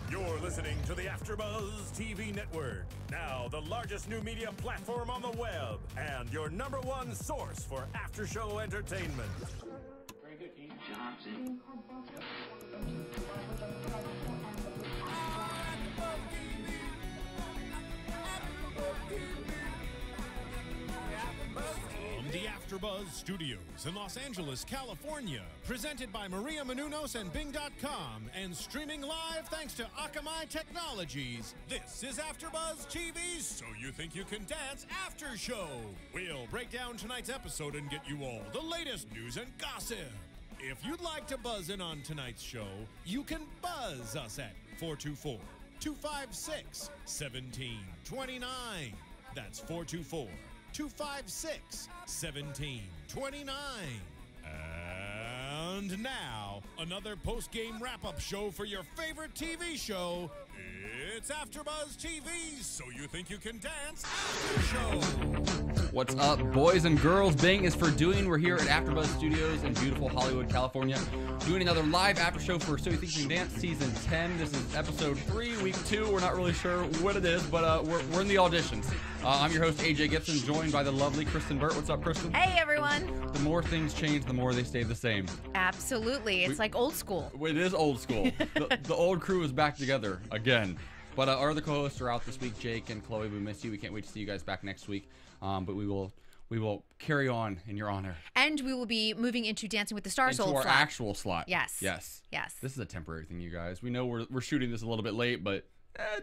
You're listening to the AfterBuzz TV network, now the largest new media platform on the web, and your #1 source for after-show entertainment. Very good, Dean Johnson. From the AfterBuzz Studios in Los Angeles, California, presented by Maria Menounos and Bing.com, and streaming live thanks to Akamai Technologies. This is AfterBuzz TV's So You Think You Can Dance After Show. We'll break down tonight's episode and get you all the latest news and gossip. If you'd like to buzz in on tonight's show, you can buzz us at 424-256-1729. That's 424-256-1729. And now, another post-game wrap-up show for your favorite TV show. It's AfterBuzz TV's So You Think You Can Dance After Show. What's up, boys and girls? Bing is for doing. We're here at AfterBuzz Studios in beautiful Hollywood, California, doing another live after show for So You Think You Can Dance Season 10. This is episode 3, week 2. We're not really sure what it is, but we're in the auditions. I'm your host, AJ Gibson, joined by the lovely Kristyn Burtt. What's up, Kristyn? Hey, everyone. The more things change, the more they stay the same. Absolutely. It's like old school. It is old school. the old crew is back together again. But our other co-hosts are out this week, Jake and Chloe. We miss you. We can't wait to see you guys back next week. But we will carry on in your honor. And we will be moving into Dancing with the Stars into old our slot. actual slot. Yes. Yes. Yes. This is a temporary thing, you guys. We know we're shooting this a little bit late, but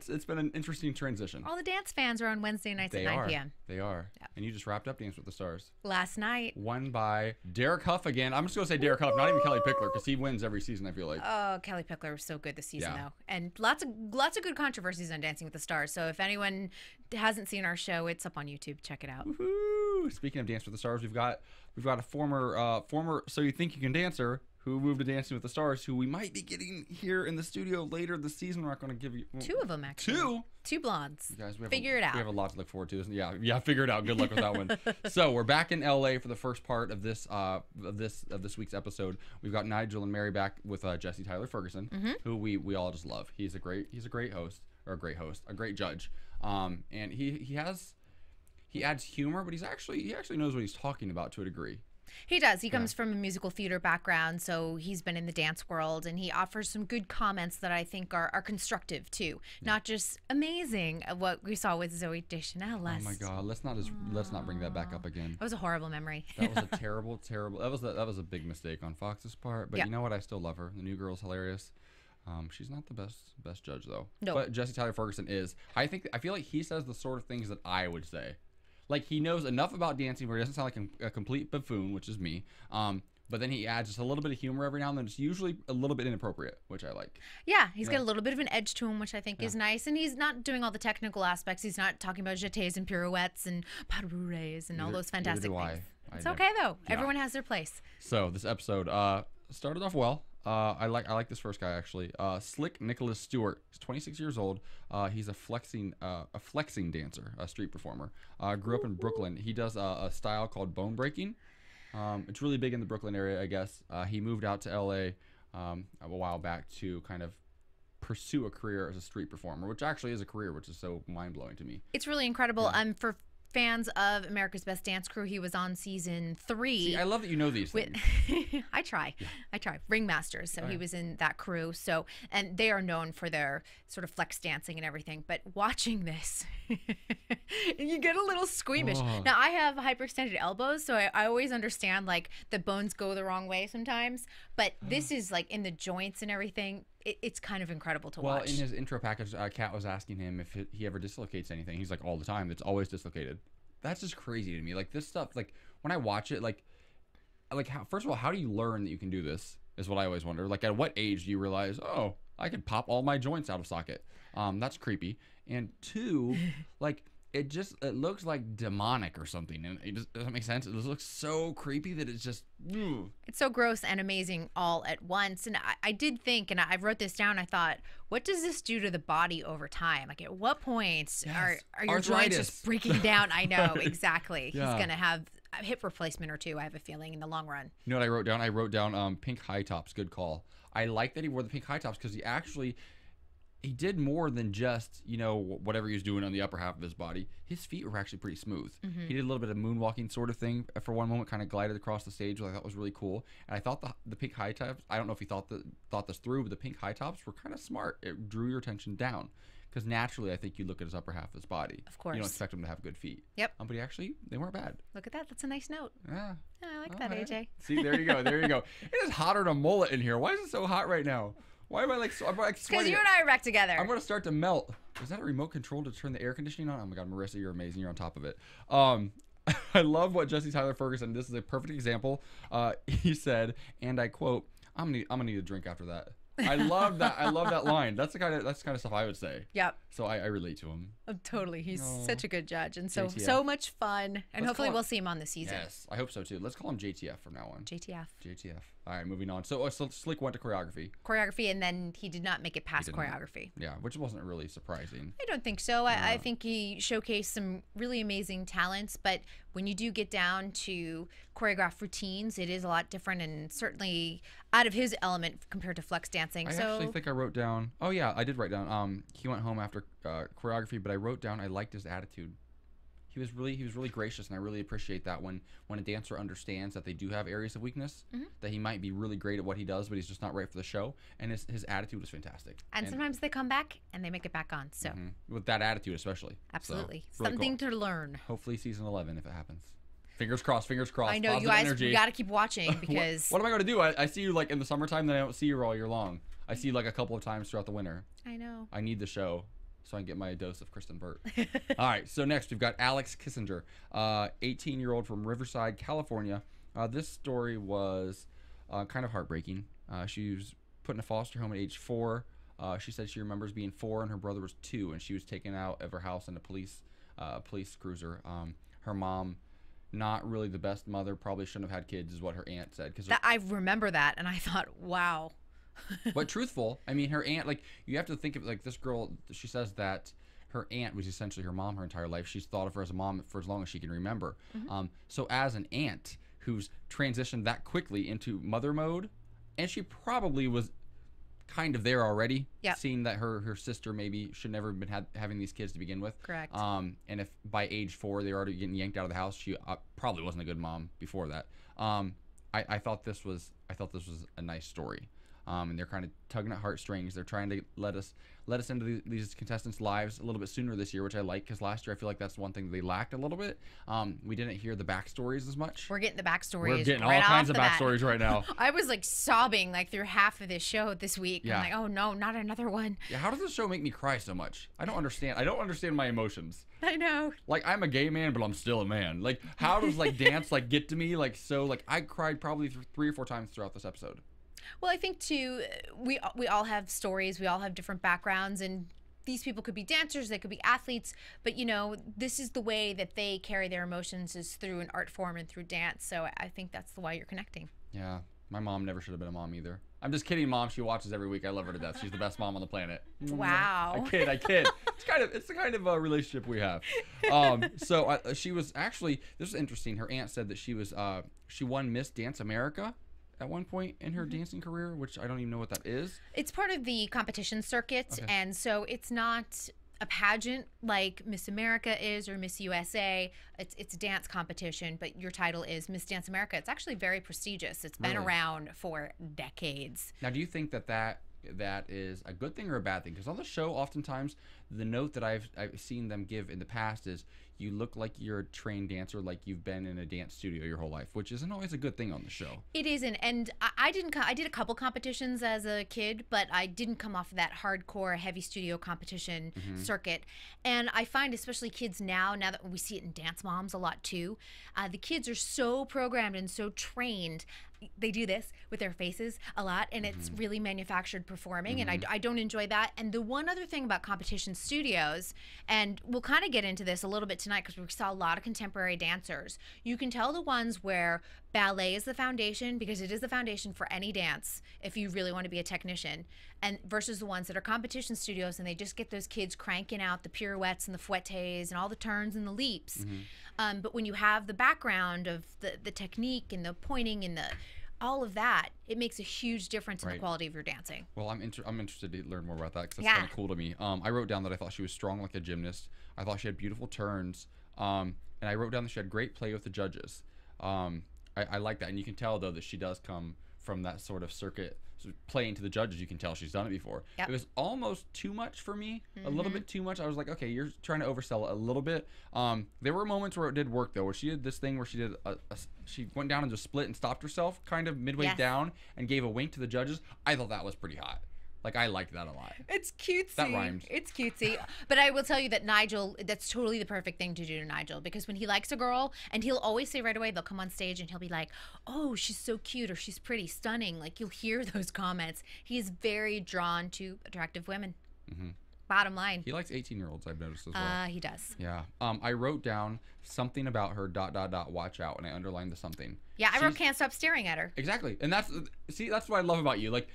it's been an interesting transition. All the dance fans are on Wednesday nights at 9 p.m. They are. Yep. And you just wrapped up Dance with the Stars. Last night. Won by Derek Huff again. I'm just going to say Derek Huff, not even Kelly Pickler, because he wins every season, I feel like. Oh, Kelly Pickler was so good this season, though. And lots of good controversies on Dancing with the Stars. So if anyone hasn't seen our show, it's up on YouTube. Check it out. Woohoo! Speaking of Dance with the Stars, we've got a former So You Think You Can Dancer who moved to Dancing with the Stars, who we might be getting here in the studio later this season. We're not going to give you... 2 of them, actually. 2 blondes. You guys, figure it out. We have a lot to look forward to. Yeah, figure it out. Good luck with that one. So we're back in LA for the first part of this week's episode. We've got Nigel and Mary back with Jesse Tyler Ferguson, who we all just love. He's a great host, a great judge. And he adds humor, but he actually knows what he's talking about to a degree. He does. He comes from a musical theater background, so he's been in the dance world, and he offers some good comments that I think are constructive, too. Not just amazing, what we saw with Zooey Deschanel last. Oh, my God. Let's not bring that back up again. That was a horrible memory. That was a terrible. That was a big mistake on Fox's part, but you know what? I still love her. The new girl's hilarious. She's not the best judge, though. No. But Jesse Tyler Ferguson is. I feel like he says the sort of things that I would say. Like, he knows enough about dancing where he doesn't sound like a complete buffoon, which is me. But then he adds just a little bit of humor every now and then. It's usually a little bit inappropriate, which I like. Yeah, he's got a little bit of an edge to him, which I think is nice. And he's not doing all the technical aspects. He's not talking about jetés and pirouettes and pas de bourrées and all those fantastic things. It's okay, though. Yeah. Everyone has their place. So this episode started off well. I like this first guy, actually. Slick Nicholas Stewart. He's 26 years old. He's a flexing dancer, a street performer. Grew up in Brooklyn. He does a style called bone breaking. It's really big in the Brooklyn area, I guess. He moved out to LA a while back to kind of pursue a career as a street performer, which actually is a career, which is so mind-blowing to me. It's really incredible. For fans of America's Best Dance Crew, he was on season 3. See, I love that you know these things. I try. Ringmasters. So he was in that crew. So, and they are known for their sort of flex dancing and everything. But watching this, you get a little squeamish. Oh. Now, I have hyperextended elbows, so I always understand like the bones go the wrong way sometimes. But this is like in the joints and everything. It's kind of incredible to watch. Well, in his intro package, Kat was asking him if he ever dislocates anything. He's like, all the time. It's always dislocated. That's just crazy to me. Like, this stuff, like, when I watch it, like how, first of all, how do you learn that you can do this is what I always wonder. Like, at what age do you realize, oh, I can pop all my joints out of socket? That's creepy. And 2, like, it looks like demonic or something. And it just doesn't make sense. It just looks so creepy that it's just... It's so gross and amazing all at once. And I did think, and I wrote this down, I thought, what does this do to the body over time? Like, at what point are your joints just breaking down? I know, exactly. He's going to have a hip replacement or 2, I have a feeling, in the long run. You know what I wrote down? I wrote down pink high tops. Good call. I like that he wore the pink high tops because he actually... he did more than just, you know, whatever he was doing on the upper half of his body. His feet were actually pretty smooth. He did a little bit of moonwalking sort of thing for one moment, kind of glided across the stage, which I thought was really cool. And I thought the pink high tops, I don't know if he thought this through, but the pink high tops were kind of smart. It drew your attention down. Because naturally, I think you look at his upper half of his body. Of course. You don't expect him to have good feet. Yep. But he actually, they weren't bad. Look at that. That's a nice note. Yeah. I like that, right. AJ. See, there you go. There you go. It is hotter than a mullet in here. Why is it so hot right now? Why am I like, I'm like Because sweating? you and I are back together. I'm going to start to melt. Is that a remote control to turn the air conditioning on? Oh my God, Marissa, you're amazing. You're on top of it. I love what Jesse Tyler Ferguson, this is a perfect example. He said, and I quote, I'm gonna need a drink after that. I love that. I love that line. That's the kind of stuff I would say. Yep. So I relate to him. Oh, totally. He's No. such a good judge, and so JTF. much fun. And Let's hopefully call we'll see him on the season. Yes, I hope so too. Let's call him JTF from now on. JTF. JTF. All right, moving on. So Slick went to choreography. Choreography, and then he did not make it past did not. choreography. Yeah, which wasn't really surprising. I don't think so. I think he showcased some really amazing talents, but when you do get down to choreographed routines, it is a lot different and certainly out of his element compared to flex dancing. I actually think I wrote down. Oh yeah, I did write down. He went home after choreography, but I wrote down I liked his attitude. He was really gracious, and I really appreciate that when a dancer understands that they do have areas of weakness, that he might be really great at what he does, but he's just not right for the show. And his attitude was fantastic. And sometimes they come back and they make it back on. So with that attitude, especially. absolutely, So, really something cool. to learn. Hopefully, season 11 if it happens. Fingers crossed. Fingers crossed. I know you Positive guys energy. got to keep watching because What am I going to do? I see you like in the summertime, then I don't see you all year long. I see you like a couple of times throughout the winter. I know. I need the show so I can get my dose of Kristyn Burtt. All right, so next we've got Alex Kissinger, 18-year-old from Riverside, California. This story was kind of heartbreaking. She was put in a foster home at age 4. She said she remembers being 4 and her brother was 2, and she was taken out of her house in a police cruiser. Her mom, not really the best mother, probably shouldn't have had kids, is what her aunt said. I remember that, and I thought, wow. But truthful, I mean, her aunt, like, you have to think of, like, this girl, she says that her aunt was essentially her mom her entire life. She's thought of her as a mom for as long as she can remember. So as an aunt who's transitioned that quickly into mother mode, and she probably was kind of there already, seeing that her sister maybe should never have been having these kids to begin with. Correct. And if by age 4 they were already getting yanked out of the house, she probably wasn't a good mom before that. I thought this was a nice story. And they're kind of tugging at heartstrings. They're trying to let us into these contestants' lives a little bit sooner this year, which I like, because last year I feel like that's one thing they lacked a little bit. We didn't hear the backstories as much. We're getting the backstories. We're getting right all kinds off of the backstories right now. I was like sobbing like through half of this show this week. Yeah. I'm like, oh no, not another one. Yeah, how does this show make me cry so much? I don't understand. I don't understand my emotions. I know. Like, I'm a gay man, but I'm still a man. Like, how does like dance like get to me? Like, so like I cried probably 3 or 4 times throughout this episode. Well, I think too, we all have stories. We all have different backgrounds, and these people could be dancers, they could be athletes, but you know, this is the way that they carry their emotions is through an art form and through dance. So I think that's the why you're connecting. Yeah, my mom never should have been a mom either. I'm just kidding, Mom. She watches every week. I love her to death. She's the best mom on the planet. Wow. I kid. It's the kind of relationship we have. So she was actually, this is interesting. Her aunt said that she won Miss Dance America at one point in her dancing career, which I don't even know what that is. It's part of the competition circuit, and so it's not a pageant like Miss America is or Miss USA. It's a dance competition, but your title is Miss Dance America. It's actually very prestigious. It's been around for decades. Now, do you think that is a good thing or a bad thing? Because on the show, oftentimes, the note that I've seen them give in the past is you look like you're a trained dancer, like you've been in a dance studio your whole life, which isn't always a good thing on the show. It isn't, and I did a couple competitions as a kid, but I didn't come off of that hardcore heavy studio competition circuit. And I find, especially kids now that we see it in Dance Moms a lot too, the kids are so programmed and so trained. They do this with their faces a lot, and it's really manufactured performing, and I don't enjoy that. And the one other thing about competition studios, and we'll kind of get into this a little bit tonight because we saw a lot of contemporary dancers, you can tell the ones where ballet is the foundation, because it is the foundation for any dance if you really want to be a technician, and versus the ones that are competition studios and they just get those kids cranking out the pirouettes and the fouettes and all the turns and the leaps. But when you have the background of the technique and the pointing and the all of that, it makes a huge difference in the Right. quality of your dancing. Well, I'm interested to learn more about that because that's Yeah. kind of cool to me. I wrote down that I thought she was strong like a gymnast. I thought she had beautiful turns. And I wrote down that she had great play with the judges. I like that. And you can tell, though, that she does come from that sort of circuit. So playing to the judges, you can tell she's done it before. Yep. It was almost too much for me, a little bit too much. I was like, okay, you're trying to oversell it a little bit. There were moments where it did work, though, where she did this thing where she did she went down and just split and stopped herself kind of midway Yes. down and gave a wink to the judges. I thought that was pretty hot. Like, I liked that a lot. It's cutesy. That rhymes. It's cutesy. But I will tell you that Nigel, that's totally the perfect thing to do to Nigel, because when he likes a girl, and he'll always say right away, they'll come on stage and he'll be like, oh, she's so cute, or she's pretty, stunning. Like, you'll hear those comments. He is very drawn to attractive women. Bottom line. He likes 18-year-olds, I've noticed as well. He does. Yeah. I wrote down something about her, ... watch out, and I underlined the something. Yeah, I wrote She's- can't stop staring at her. Exactly. And that's what I love about you. Like,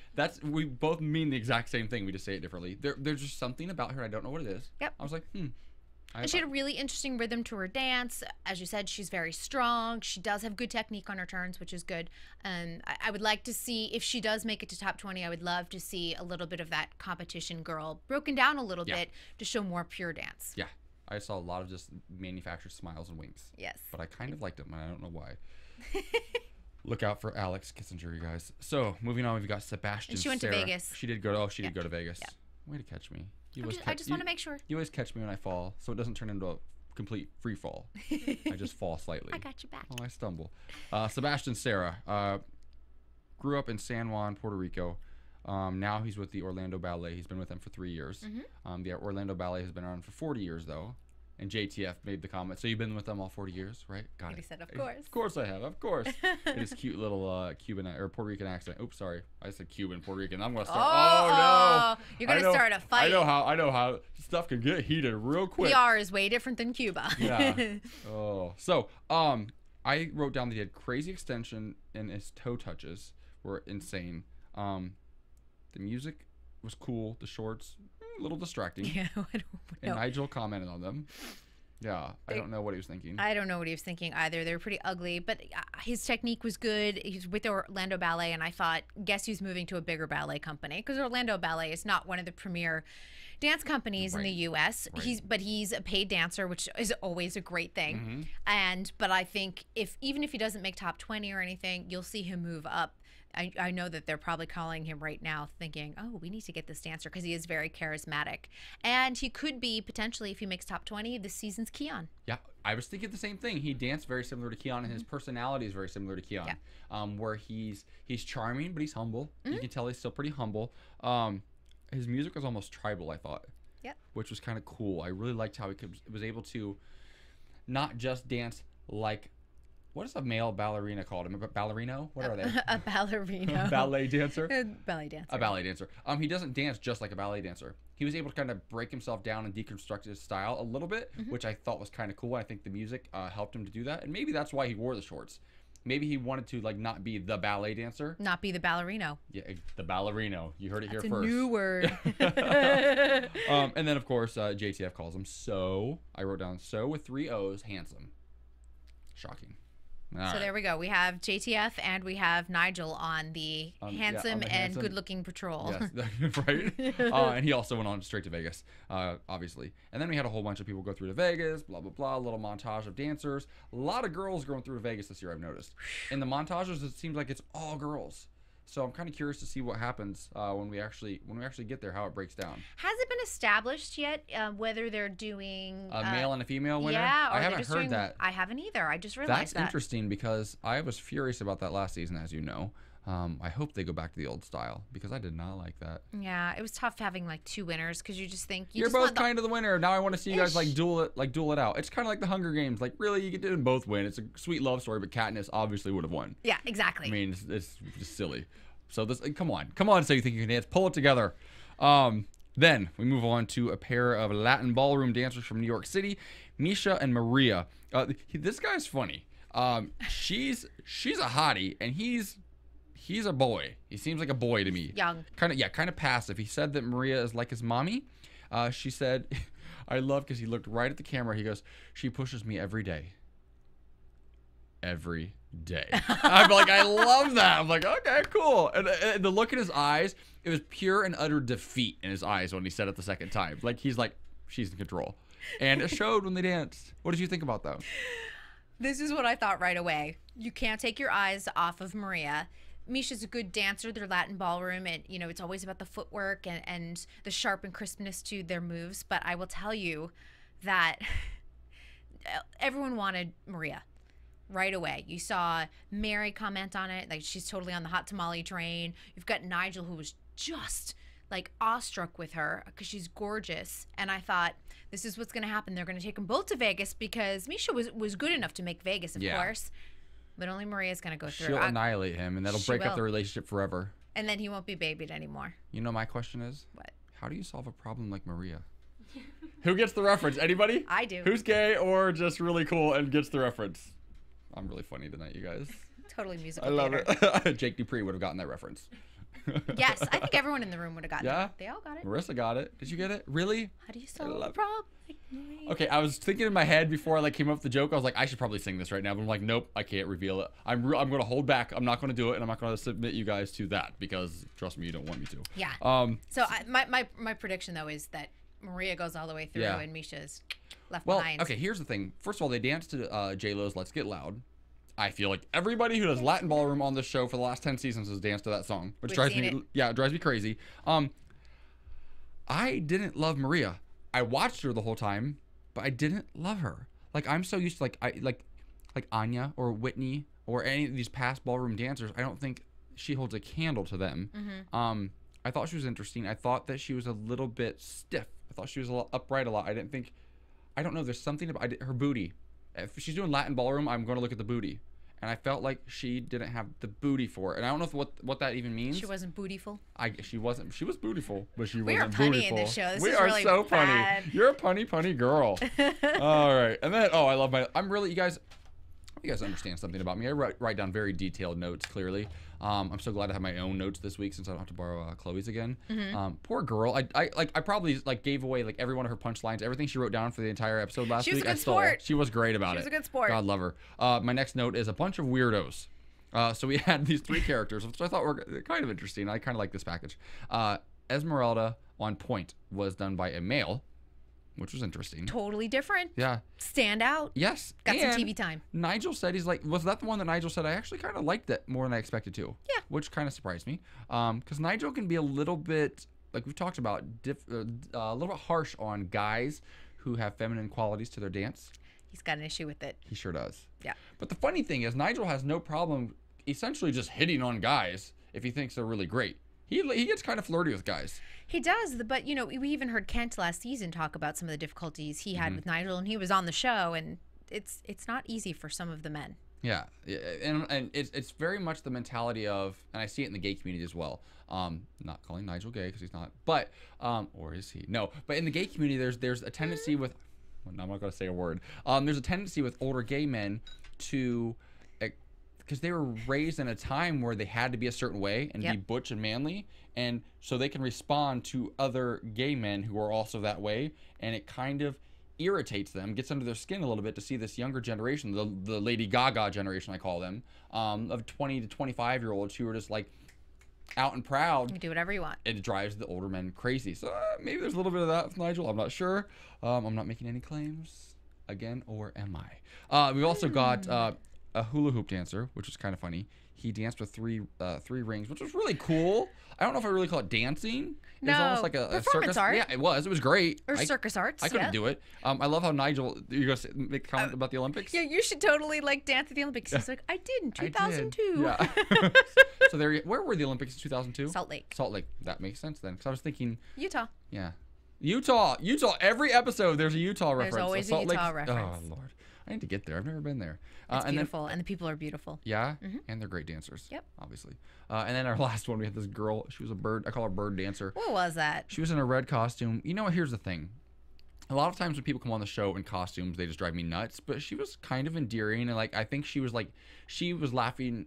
we both mean the exact same thing. We just say it differently. There's just something about her. I don't know what it is. Yep. I was like, And she had a really interesting rhythm to her dance. As you said, she's very strong. She does have good technique on her turns, which is good. And I would like to see, if she does make it to top 20, I would love to see a little bit of that competition girl broken down a little Yeah. bit to show more pure dance. yeah. I saw a lot of just manufactured smiles and winks. Yes. But I kind of liked them, and I don't know why. Look out for Alex Kissinger, you guys. So, moving on, we've got Sebastian. And she went to Sarah. Vegas. She did go. Oh, she did go to Vegas. Yep. Way to catch me. I just want to make sure. You always catch me when I fall, so it doesn't turn into a complete free fall. I just fall slightly. I got your back. Oh, I stumble. Sebastian Sarah grew up in San Juan, Puerto Rico. Now he's with the Orlando Ballet. He's been with them for 3 years. The Orlando Ballet has been around for 40 years, though. And JTF made the comment. So you've been with them all 40 years, right? Got And it. he said, of course. Of course I have. Of course. His cute little Cuban or Puerto Rican accent. Oops, sorry. I said Cuban, Puerto Rican. I'm gonna start. Oh, no! you're gonna start a fight. I know how stuff can get heated real quick. PR is way different than Cuba. Yeah. Oh. So, I wrote down that he had crazy extension and his toe touches were insane. The music was cool. The shorts, a little distracting. Yeah, I don't And know. Nigel commented on them. Yeah, I don't know what he was thinking. I don't know what he was thinking either. They were pretty ugly, but his technique was good. He's with the Orlando Ballet, and I thought, guess who's moving to a bigger ballet company? Because Orlando Ballet is not one of the premier dance companies in the U.S. Right. But he's a paid dancer, which is always a great thing. But I think even if he doesn't make top 20 or anything, you'll see him move up. I know that they're probably calling him right now thinking, oh, we need to get this dancer because he is very charismatic. And he could be, potentially, if he makes top 20, this season's Keon. Yeah, I was thinking the same thing. He danced very similar to Keon, and his personality is very similar to Keon. Yeah. Where he's charming, but he's humble. You can tell he's still pretty humble. His music was almost tribal, I thought. Yep. Which was kind of cool. I really liked how he was able to not just dance like... What is a male ballerina called? A ballerino? What are they? A ballerino. Ballet dancer? Ballet dancer. A ballet dancer. He doesn't dance just like a ballet dancer. He was able to kind of break himself down and deconstruct his style a little bit, which I thought was kind of cool. I think the music helped him to do that, and maybe that's why he wore the shorts. Maybe he wanted to not be the ballet dancer. Not be the ballerino. Yeah, the ballerino. You heard it That's here a first. new word. And then of course JTF calls him So. I wrote down So with 3 O's, handsome. Shocking. So there we go. We have JTF and we have Nigel on the handsome and good-looking patrol. Yes, right. And he also went on straight to Vegas, obviously. And then we had a whole bunch of people go through to Vegas, blah, blah, blah, a little montage of dancers. A lot of girls going through to Vegas this year, I've noticed. In the montages, it seems like it's all girls. So I'm kind of curious to see what happens when we actually get there, how it breaks down. Has it been established yet whether they're doing A male and a female winner? Yeah, or I haven't just heard doing, that. I haven't either. I just realized That's that. interesting because I was furious about that last season, as you know. I hope they go back to the old style because I did not like that. Yeah, it was tough having 2 winners because you just think You're just both want kind of the winner. Now I want to see you guys duel it out. It's kind of like the Hunger Games. Really, you get to both win. It's a sweet love story, but Katniss obviously would have won. Yeah, exactly. I mean, it's just silly. So this, come on. So you think you can dance? Pull it together. Then we move on to a pair of Latin ballroom dancers from New York City, Misha and Maria. This guy's funny. She's a hottie, and he's a boy. He seems like a boy to me. Young. Kind of passive. He said that Maria is like his mommy. She said, I love because he looked right at the camera. He goes, she pushes me every day. Every day. I'm like, I love that. I'm like, okay, cool. And the look in his eyes, it was pure and utter defeat in his eyes when he said it the second time. Like, he's like, she's in control. And it showed when they danced. What did you think about that? This is what I thought right away. You can't take your eyes off of Maria. Misha's a good dancer. They're Latin ballroom, and you know it's always about the footwork and the sharp and crispness to their moves. But I will tell you that everyone wanted Maria right away. You saw Mary comment on it, like she's totally on the hot tamale train. You've got Nigel, who was just like awestruck with her because she's gorgeous. And I thought, this is what's going to happen. They're going to take them both to Vegas because Misha was good enough to make Vegas, of course. But only Maria's going to go through. She'll annihilate him, and that'll break up the relationship forever. And then he won't be babied anymore. You know, my question is, what? How do you solve a problem like Maria? Who gets the reference? Anybody? I do. Who's gay or just really cool and gets the reference? I'm really funny tonight, you guys. Totally musical. I love theater. it. Jake Dupree would have gotten that reference. Yes, I think everyone in the room would have gotten it. They all got it. Marissa got it. Did you get it? Really? How do you solve a problem like Maria? Okay, I was thinking in my head before I came up with the joke. I was like, I should probably sing this right now. But I'm like, nope, I can't reveal it. I'm going to hold back. I'm not going to do it, and I'm not going to submit you guys to that because trust me, you don't want me to. Yeah. So my prediction though is that Maria goes all the way through and Misha's left behind. Okay, here's the thing. First of all, they danced to J-Lo's "Let's Get Loud." I feel like everybody who does Latin ballroom on this show for the last 10 seasons has danced to that song, which drives me it drives me crazy. I didn't love Maria. I watched her the whole time, but I didn't love her. Like, I'm so used to like Anya or Whitney or any of these past ballroom dancers. I don't think she holds a candle to them. Mm-hmm. I thought she was interesting. I thought that she was a little bit stiff. I thought she was a little upright a lot. I don't know. There's something about her booty. If she's doing Latin ballroom, I'm going to look at the booty. And I felt like she didn't have the booty for it. And I don't know what that even means. She wasn't bootyful? She wasn't. She was beautiful, but she we wasn't are punny bootyful. In this show. This we is are really so bad. punny. You're a punny girl. All right. And then, I love you guys understand something about me. I write down very detailed notes, clearly. I'm so glad I have my own notes this week since I don't have to borrow Chloe's again. Mm-hmm. Poor girl. I probably gave away like every one of her punchlines, everything she wrote down for the entire episode last week. She was a good sport. She was great about it. She was a good sport. God love her. My next note is a bunch of weirdos. So we had these 3 characters, which I thought were kind of interesting. I kind of like this package. Esmeralda on Point was done by a male, which was interesting. Totally different. Yeah. Stand out. Yes. Got some TV time. Nigel said, was that the one that Nigel said? I actually kind of liked it more than I expected to. Yeah. Which kind of surprised me. Because Nigel can be a little bit, like we've talked about, a little bit harsh on guys who have feminine qualities to their dance. He's got an issue with it. He sure does. Yeah. But the funny thing is, Nigel has no problem essentially just hitting on guys if he thinks they're really great. He gets kind of flirty with guys. He does, but you know, we even heard Kent last season talk about some of the difficulties he had with Nigel, and he was on the show, and it's not easy for some of the men. Yeah, and it's very much the mentality of, and I see it in the gay community as well. Not calling Nigel gay because he's not, but or is he? No, but in the gay community, there's a tendency with, well, no, I'm not going to say a word. There's a tendency with older gay men to, because they were raised in a time where they had to be a certain way and be butch and manly, and so they can respond to other gay men who are also that way, and it kind of irritates them, gets under their skin a little bit to see this younger generation, the Lady Gaga generation, I call them, of 20 to 25-year-olds who are just like out and proud. You do whatever you want. It drives the older men crazy. So maybe there's a little bit of that with Nigel. I'm not sure. I'm not making any claims again, or am I? We've also got a hula hoop dancer, which was kind of funny. He danced with three rings, which was really cool. I don't know if I really call it dancing. It was almost like a performance circus art. Yeah, it was. It was great. Or circus arts. I couldn't do it. I love how Nigel, you're going to make a comment about the Olympics? Yeah, you should totally like dance at the Olympics. He's like, I did in 2002. Yeah. So where were the Olympics in 2002? Salt Lake. Salt Lake. That makes sense then. Because I was thinking. Utah. Yeah. Utah. Every episode there's a Utah reference. There's always a Utah reference. Oh, Lord. I need to get there. I've never been there. It's beautiful, and the people are beautiful. Yeah, and they're great dancers. Yep. Obviously. And then our last one, we had this girl. She was a bird. I call her bird dancer. What was that? She was in a red costume. You know what? Here's the thing. A lot of times when people come on the show in costumes, they just drive me nuts. But she was kind of endearing, and I think she was laughing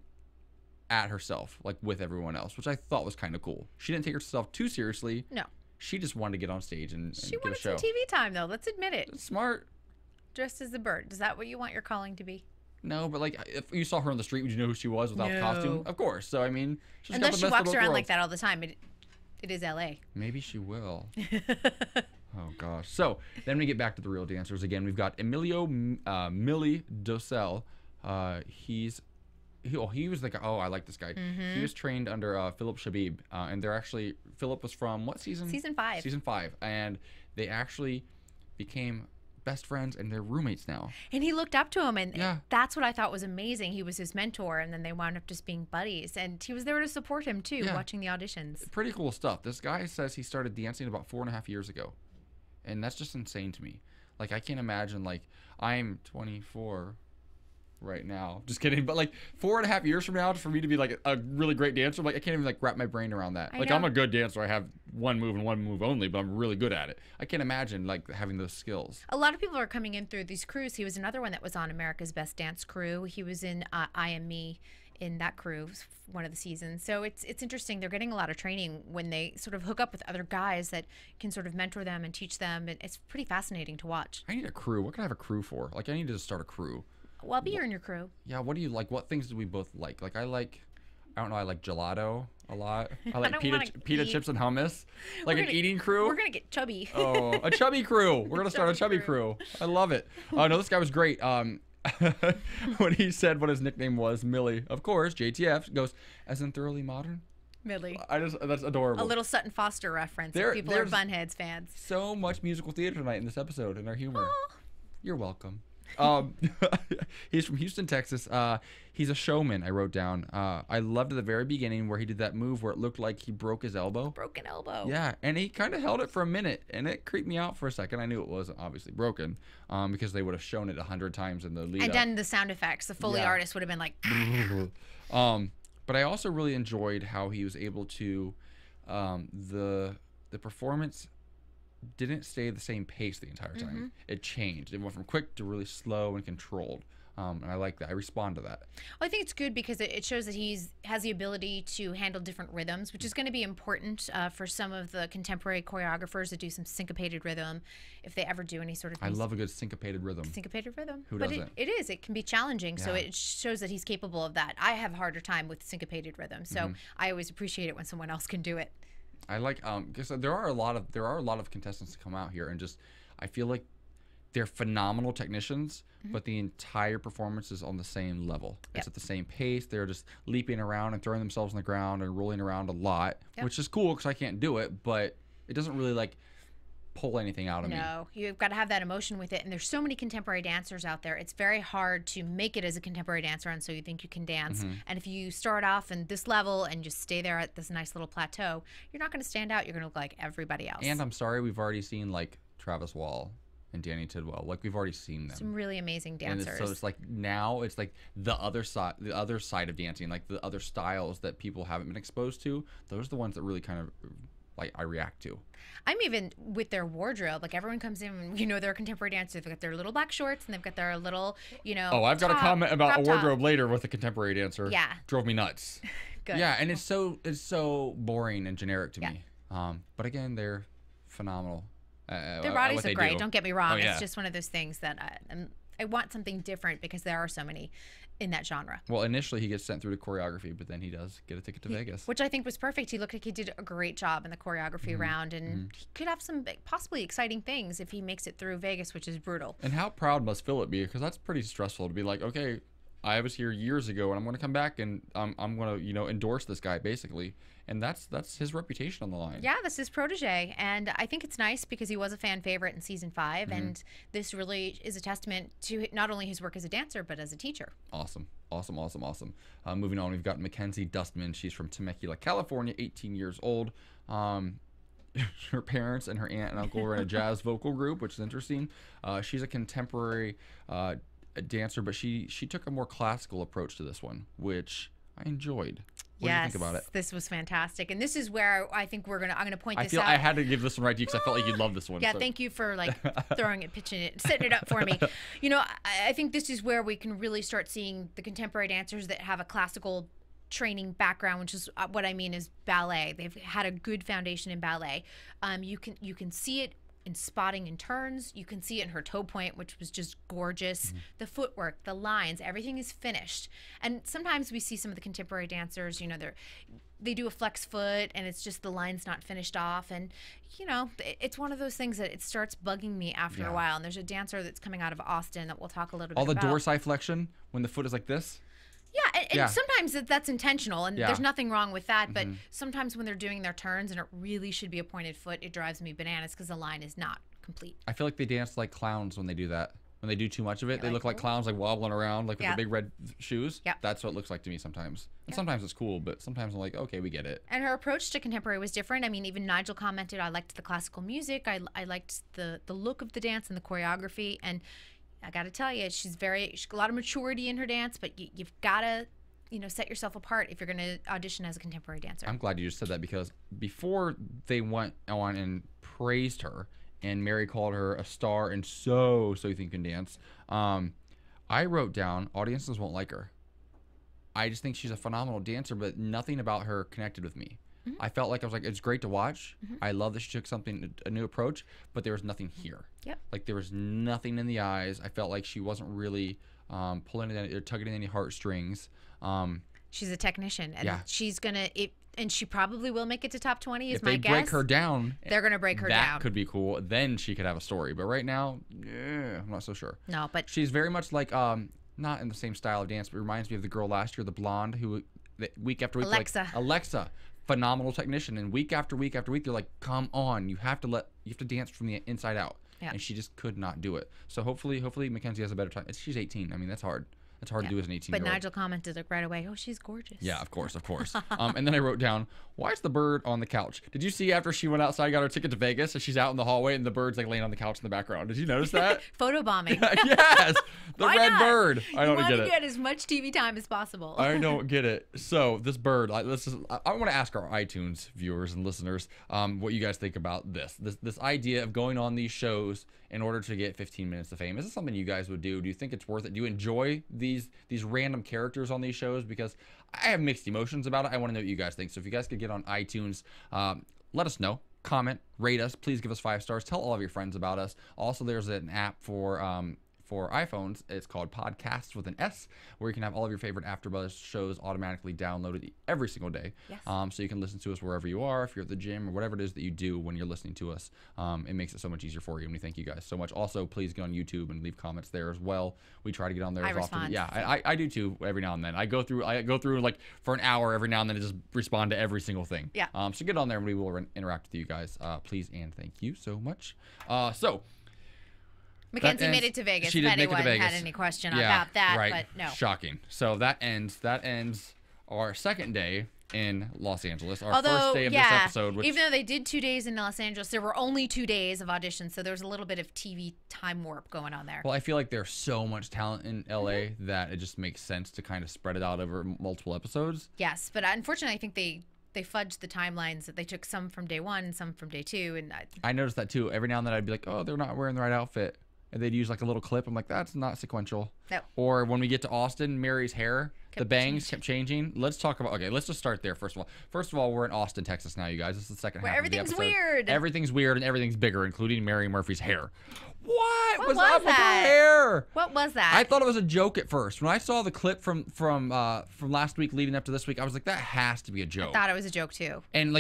at herself, with everyone else, which I thought was kind of cool. She didn't take herself too seriously. No. She just wanted to get on stage and she get a wanted show. some TV time, though. Let's admit it. It's smart. Dressed as a bird. Is that what you want your calling to be? No, but like if you saw her on the street, would you know who she was without the costume? Of course. So I mean, she's got Unless the she best of walks both around worlds. like that all the time. It is LA. Maybe she will. Oh gosh. So then we get back to the real dancers again. We've got Emilio Millie Docel. He was like, oh, I like this guy. He was trained under Philip Shabib, and they're actually Philip was from what season? Season 5. Season 5, and they actually became best friends and they're roommates now. And he looked up to him, and Yeah. that's what I thought was amazing. He was his mentor, and then they wound up just being buddies. And he was there to support him too, Yeah. watching the auditions. Pretty cool stuff. This guy says he started dancing about 4.5 years ago, and that's just insane to me. Like I can't imagine. Like I'm 24 right now. Just kidding. But like 4.5 years from now, for me to be like a really great dancer, like I can't even like wrap my brain around that. I Like know. I'm a good dancer. I have one move and one move only, but I'm really good at it. I can't imagine like having those skills. A lot of people are coming in through these crews. He was another one that was on America's Best Dance crew. He was in I Am Me in that crew, one of the seasons. So it's interesting. They're getting a lot of training when they sort of hook up with other guys that can sort of mentor them and teach them. And it's pretty fascinating to watch. I need a crew. What can I have a crew for? Like I need to start a crew. Well, I'll be here in your crew. Yeah, what do you like? What things do we both like? Like I like gelato a lot. I like don't pita wanna pita eat. chips and hummus. Like an gonna- eating crew. We're going to get chubby. Oh, a chubby crew. We're gonna start a chubby crew. I love it. Oh no, this guy was great. When he said what his nickname was, Millie, of course, JTF goes as in thoroughly modern. Millie. That's adorable. A little Sutton Foster reference. There- If people are there's- Bunheads fans. So much musical theater tonight in this episode and our humor. Aw. You're welcome. He's from Houston, Texas. He's a showman, I wrote down. I loved at the very beginning where he did that move where it looked like he broke his elbow. Broken elbow. Yeah, and he kind of held it for a minute, and it creeped me out for a second. I knew it wasn't obviously broken, because they would have shown it 100 times in the lead And up. then the sound effects. The Foley Yeah. artist would have been like, But I also really enjoyed how he was able to, the performance didn't stay the same pace the entire time. It changed. It went from quick to really slow and controlled. And I like that. I respond to that. Well, I think it's good because it shows that has the ability to handle different rhythms, which is going to be important for some of the contemporary choreographers to do some syncopated rhythm, if they ever do any sort of I love a good syncopated rhythm. syncopated rhythm. Who but doesn't? it can be challenging, so Yeah. it shows that he's capable of that. I have a harder time with syncopated rhythm, so I always appreciate it when someone else can do it. I like because there are a lot of contestants to come out here, and just I feel like they're phenomenal technicians, but the entire performance is on the same level. It's Yep. at the same pace. They're just leaping around and throwing themselves on the ground and rolling around a lot, Yep. which is cool because I can't do it, but it doesn't really like pull anything out of me. No, you've got to have that emotion with it. And there's so many contemporary dancers out there. It's very hard to make it as a contemporary dancer, and so you think you can dance. And if you start off in this level and just stay there at this nice little plateau, you're not going to stand out. You're going to look like everybody else. And I'm sorry, we've already seen like Travis Wall and Danny Tidwell. Like we've already seen them. Some really amazing And dancers. so it's like now it's like the other side of dancing, like the other styles that people haven't been exposed to. Those are the ones that really kind of like I react to. I'm even with their wardrobe. Like everyone comes in and they're a contemporary dancer. They've got their little black shorts and they've got their little, Oh, I've got a top- comment about a crop top. wardrobe later with a contemporary dancer. Yeah. Drove me nuts. Good. Yeah, and it's so boring and generic to Yeah. me. But again, they're phenomenal. Their bodies are great. Don't get me wrong. Oh, yeah. It's just one of those things that I want something different because there are so many in that genre. Well, initially he gets sent through to choreography, but then he does get a ticket to Vegas. Which I think was perfect. He looked like he did a great job in the choreography round, and he could have some possibly exciting things if he makes it through Vegas, which is brutal. And how proud must Philip be? Because that's pretty stressful to be like, okay, I was here years ago, and I'm going to come back, and I'm going to endorse this guy basically, and that's his reputation on the line. Yeah, this is protege, and I think it's nice because he was a fan favorite in season 5, and this really is a testament to not only his work as a dancer but as a teacher. Awesome. Moving on, we've got Mackenzie Dustman. She's from Temecula, California, 18 years old. Her parents and her aunt and uncle were in a jazz vocal group, which is interesting. She's a contemporary dancer, but she took a more classical approach to this one, which I enjoyed. What do you think about it? This was fantastic, and this is where I think I'm gonna point I this feel out. I had to give this one right to you because I felt like you'd love this one. Yeah, so. thank you for throwing it, pitching it, setting it up for me. I think this is where we can really start seeing the contemporary dancers that have a classical training background, which is what I mean is ballet. They've had a good foundation in ballet. You can see it in spotting and turns. You can see it in her toe point, which was just gorgeous. The footwork, the lines, everything is finished. And sometimes we see some of the contemporary dancers, you know, they do a flex foot and it's just the line's not finished off. And, you know, it's one of those things that it starts bugging me after a while. And there's a dancer that's coming out of Austin that we'll talk a little bit about. All the dorsai flexion when the foot is like this. Yeah, and sometimes that's intentional, and there's nothing wrong with that. But sometimes when they're doing their turns and it really should be a pointed foot, it drives me bananas because the line is not complete. I feel like they dance like clowns when they do that. When they do too much of it, they look like clowns, like wobbling around, like with the big red shoes. Yeah, that's what it looks like to me sometimes. And sometimes it's cool, but sometimes I'm like, okay, we get it. And her approach to contemporary was different. I mean, even Nigel commented, I liked the classical music. I liked the look of the dance and the choreography. And I got to tell you, she's got a lot of maturity in her dance, but you've got to, you know, set yourself apart if you're going to audition as a contemporary dancer. I'm glad you just said that, because before they went on and praised her and Mary called her a star and so you think you can dance, I wrote down audiences won't like her. I just think she's a phenomenal dancer, but nothing about her connected with me. I felt like, I was like, it's great to watch. I love that she took a new approach, but there was nothing here. Like there was nothing in the eyes. I felt like she wasn't really pulling it or tugging in any heartstrings. She's a technician, and she's gonna and she probably will make it to top 20. Is if my they guess. Break her down, they're gonna break her down. That could be cool. Then she could have a story. But right now, I'm not so sure. No, but she's very much like not in the same style of dance, but reminds me of the girl last year, the blonde who week after week, Alexa. Alexa, phenomenal technician, and week after week after week, they're like, come on, you have to dance from the inside out. And she just could not do it. So hopefully Mackenzie has a better time. She's 18. I mean, that's hard. It's hard to do as an 18-year-old. But Nigel commented like right away, oh, she's gorgeous. Yeah, of course. And then I wrote down, why is the bird on the couch? Did you see after she went outside, got her ticket to Vegas, and she's out in the hallway, and the bird's like laying on the couch in the background? Did you notice that? Photobombing. Yes, the Why red not? bird. I don't get it. You want to get as much TV time as possible. I don't get it. So this bird, I want to ask our iTunes viewers and listeners what you guys think about this idea of going on these shows in order to get 15 minutes of fame. Is this something you guys would do? Do you think it's worth it? Do you enjoy these random characters on these shows? Because I have mixed emotions about it. I want to know what you guys think. So if you guys could get on iTunes, let us know. Comment, rate us. Please give us 5 stars. Tell all of your friends about us. Also, there's an app for iPhones. It's called Podcasts with an S, where you can have all of your favorite AfterBuzz shows automatically downloaded every single day. Yes. So you can listen to us wherever you are, if you're at the gym or whatever it is that you do when you're listening to us. It makes it so much easier for you, and we thank you guys so much. Also, please get on YouTube and leave comments there as well. We try to get on there as often. Yeah, I do too every now and then. I go through like for an hour every now and then to just respond to every single thing. Yeah. So get on there and we will interact with you guys. Please and thank you so much. Mackenzie made it to Vegas. She if did make it to anyone Vegas. had any question about that, right. but no. Shocking. So that ends our second day in Los Angeles. Our first day of this episode. Even though they did 2 days in Los Angeles, there were only 2 days of auditions, so there was a little bit of TV time warp going on there. Well, I feel like there's so much talent in LA that it just makes sense to kind of spread it out over multiple episodes. Yes, but unfortunately, I think they fudged the timelines. That they took some from day 1, some from day 2, and I noticed that too. Every now and then I'd be like, oh, they're not wearing the right outfit. And they'd use like a little clip. I'm like, that's not sequential. No. Or when we get to Austin, Mary's hair, the bangs kept changing. Let's talk about, let's just start there first of all. First of all, we're in Austin, Texas now, you guys. This is the second half of the episode. Everything's weird. Everything's weird and everything's bigger, including Mary Murphy's hair. What was up with her hair? What was that? I thought it was a joke at first. When I saw the clip from last week leading up to this week, I was like, that has to be a joke. I thought it was a joke too. And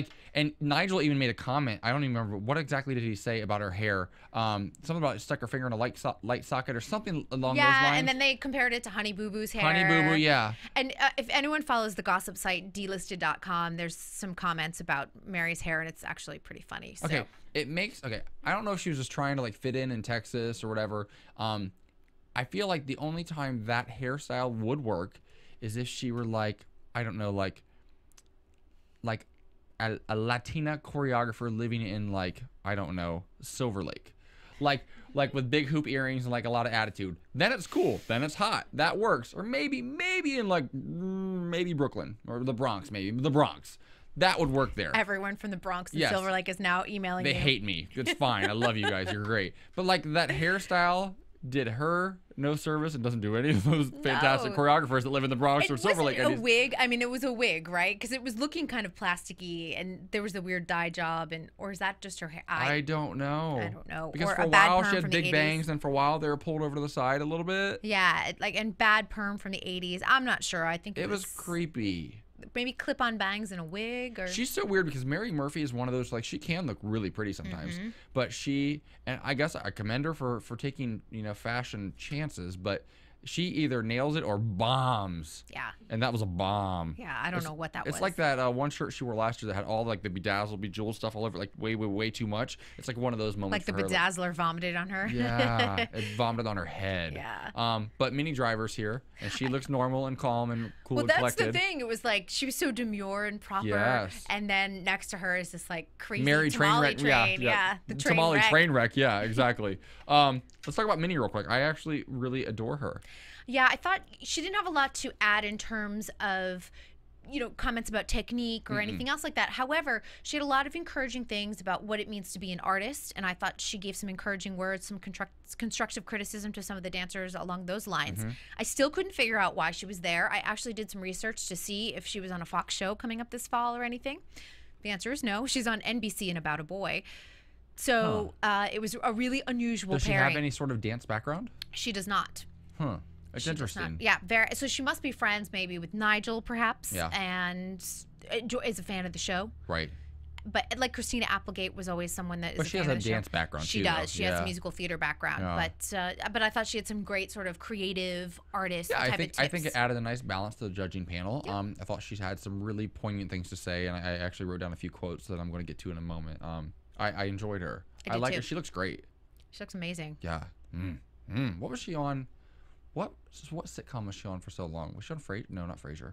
Nigel even made a comment. I don't even remember what exactly did he say about her hair. Something about stuck her finger in a light socket or something along those lines. Yeah, and then they compared it to Honey Boo Boo's hair. Honey Boo Boo, yeah. And if anyone follows the gossip site delisted.com, there's some comments about Mary's hair, and it's actually pretty funny. So. Okay, I don't know if she was just trying to fit in Texas or whatever. I feel like the only time that hairstyle would work is if she were I don't know, like a Latina choreographer living in I don't know, Silver Lake. Like with big hoop earrings and a lot of attitude. Then it's cool. Then it's hot. That works. Or maybe in maybe Brooklyn or the Bronx, maybe the Bronx. That would work there. Everyone from the Bronx and Silver Lake is now emailing They you. hate me. It's fine. I love you guys. You're great. But that hairstyle did her no service and doesn't do any of those fantastic choreographers that live in the Bronx or Silver Lake. It wasn't a wig. I mean, it was a wig, right? Because it was looking kind of plasticky, and there was a weird dye job, or is that just her hair? I don't know. I don't know. Because or for a bad while perm she had from the big 80s. bangs, and for a while they were pulled over to the side a little bit. Yeah, and bad perm from the 80s. I'm not sure. I think It was creepy. Maybe clip-on bangs and a wig, or She's so weird because Mary Murphy is one of those, like, she can look really pretty sometimes, Mm-hmm. but and I guess I commend her for taking, fashion chances, but she either nails it or bombs. Yeah. And that was a bomb. Yeah, I don't know what that was. It's like that one shirt she wore last year that had all like the bedazzled, bejeweled stuff all over, like way too much. It's like one of those moments. Like the for her, bedazzler vomited on her. yeah, it vomited on her head. Yeah. But Minnie Driver's here, and she looks normal and calm and cool Well, and that's collected. the thing. It was like she was so demure and proper. Yes. And then next to her is this like crazy Mary tamale Trainwreck. train. The train Tamale wreck. Trainwreck. Yeah, exactly. Let's talk about Minnie real quick. I actually really adore her. Yeah, I thought she didn't have a lot to add in terms of, comments about technique or anything else like that. However, she had a lot of encouraging things about what it means to be an artist, and I thought she gave some encouraging words, some constructive criticism to some of the dancers along those lines. I still couldn't figure out why she was there. I actually did some research to see if she was on a Fox show coming up this fall or anything. The answer is no. She's on NBC in About a Boy. So it was a really unusual Does she pairing. have any sort of dance background? She does not. Huh. It's She does not. interesting. Yeah, very. So she must be friends maybe with Nigel, perhaps. Yeah. And is a fan of the show. Right. But like Christina Applegate was always someone that is But a she fan has of a the show. dance background She too, does. though. She has Yeah. a musical theater background. Yeah. But I thought she had some great sort of creative artist Yeah, type I think of tips. I think it added a nice balance to the judging panel. I thought she had some really poignant things to say, and I actually wrote down a few quotes that I'm going to get to in a moment. I enjoyed her. I I did like too. her. She looks great. She looks amazing. Yeah. What was she on? What sitcom was she on for so long? Was she on No, not Frasier.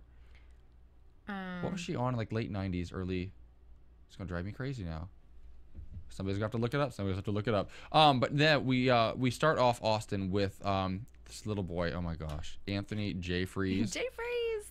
What was she on like late 90s, early? It's gonna drive me crazy now. Somebody's gonna have to look it up. But then we start off Austin with this little boy. Oh my gosh, Anthony J. Freeze.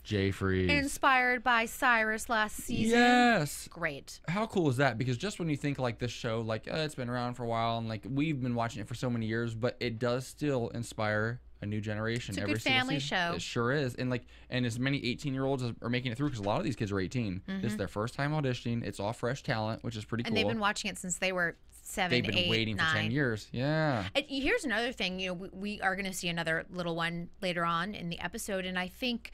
J. Freeze. Inspired by Cyrus last season. Yes. Great. How cool is that? Because just when you think like this show, like it's been around for a while, and like we've been watching it for so many years, but it does still inspire a new generation. It's a every good single family season. show. It sure is. And as many 18-year-olds are making it through, because a lot of these kids are 18. This is their first time auditioning. It's all fresh talent, which is pretty And cool. they've been watching it since they were 7, They've been 8, waiting 9. for 10 years. Yeah. And here's another thing. We are going to see another little one later on in the episode, and I think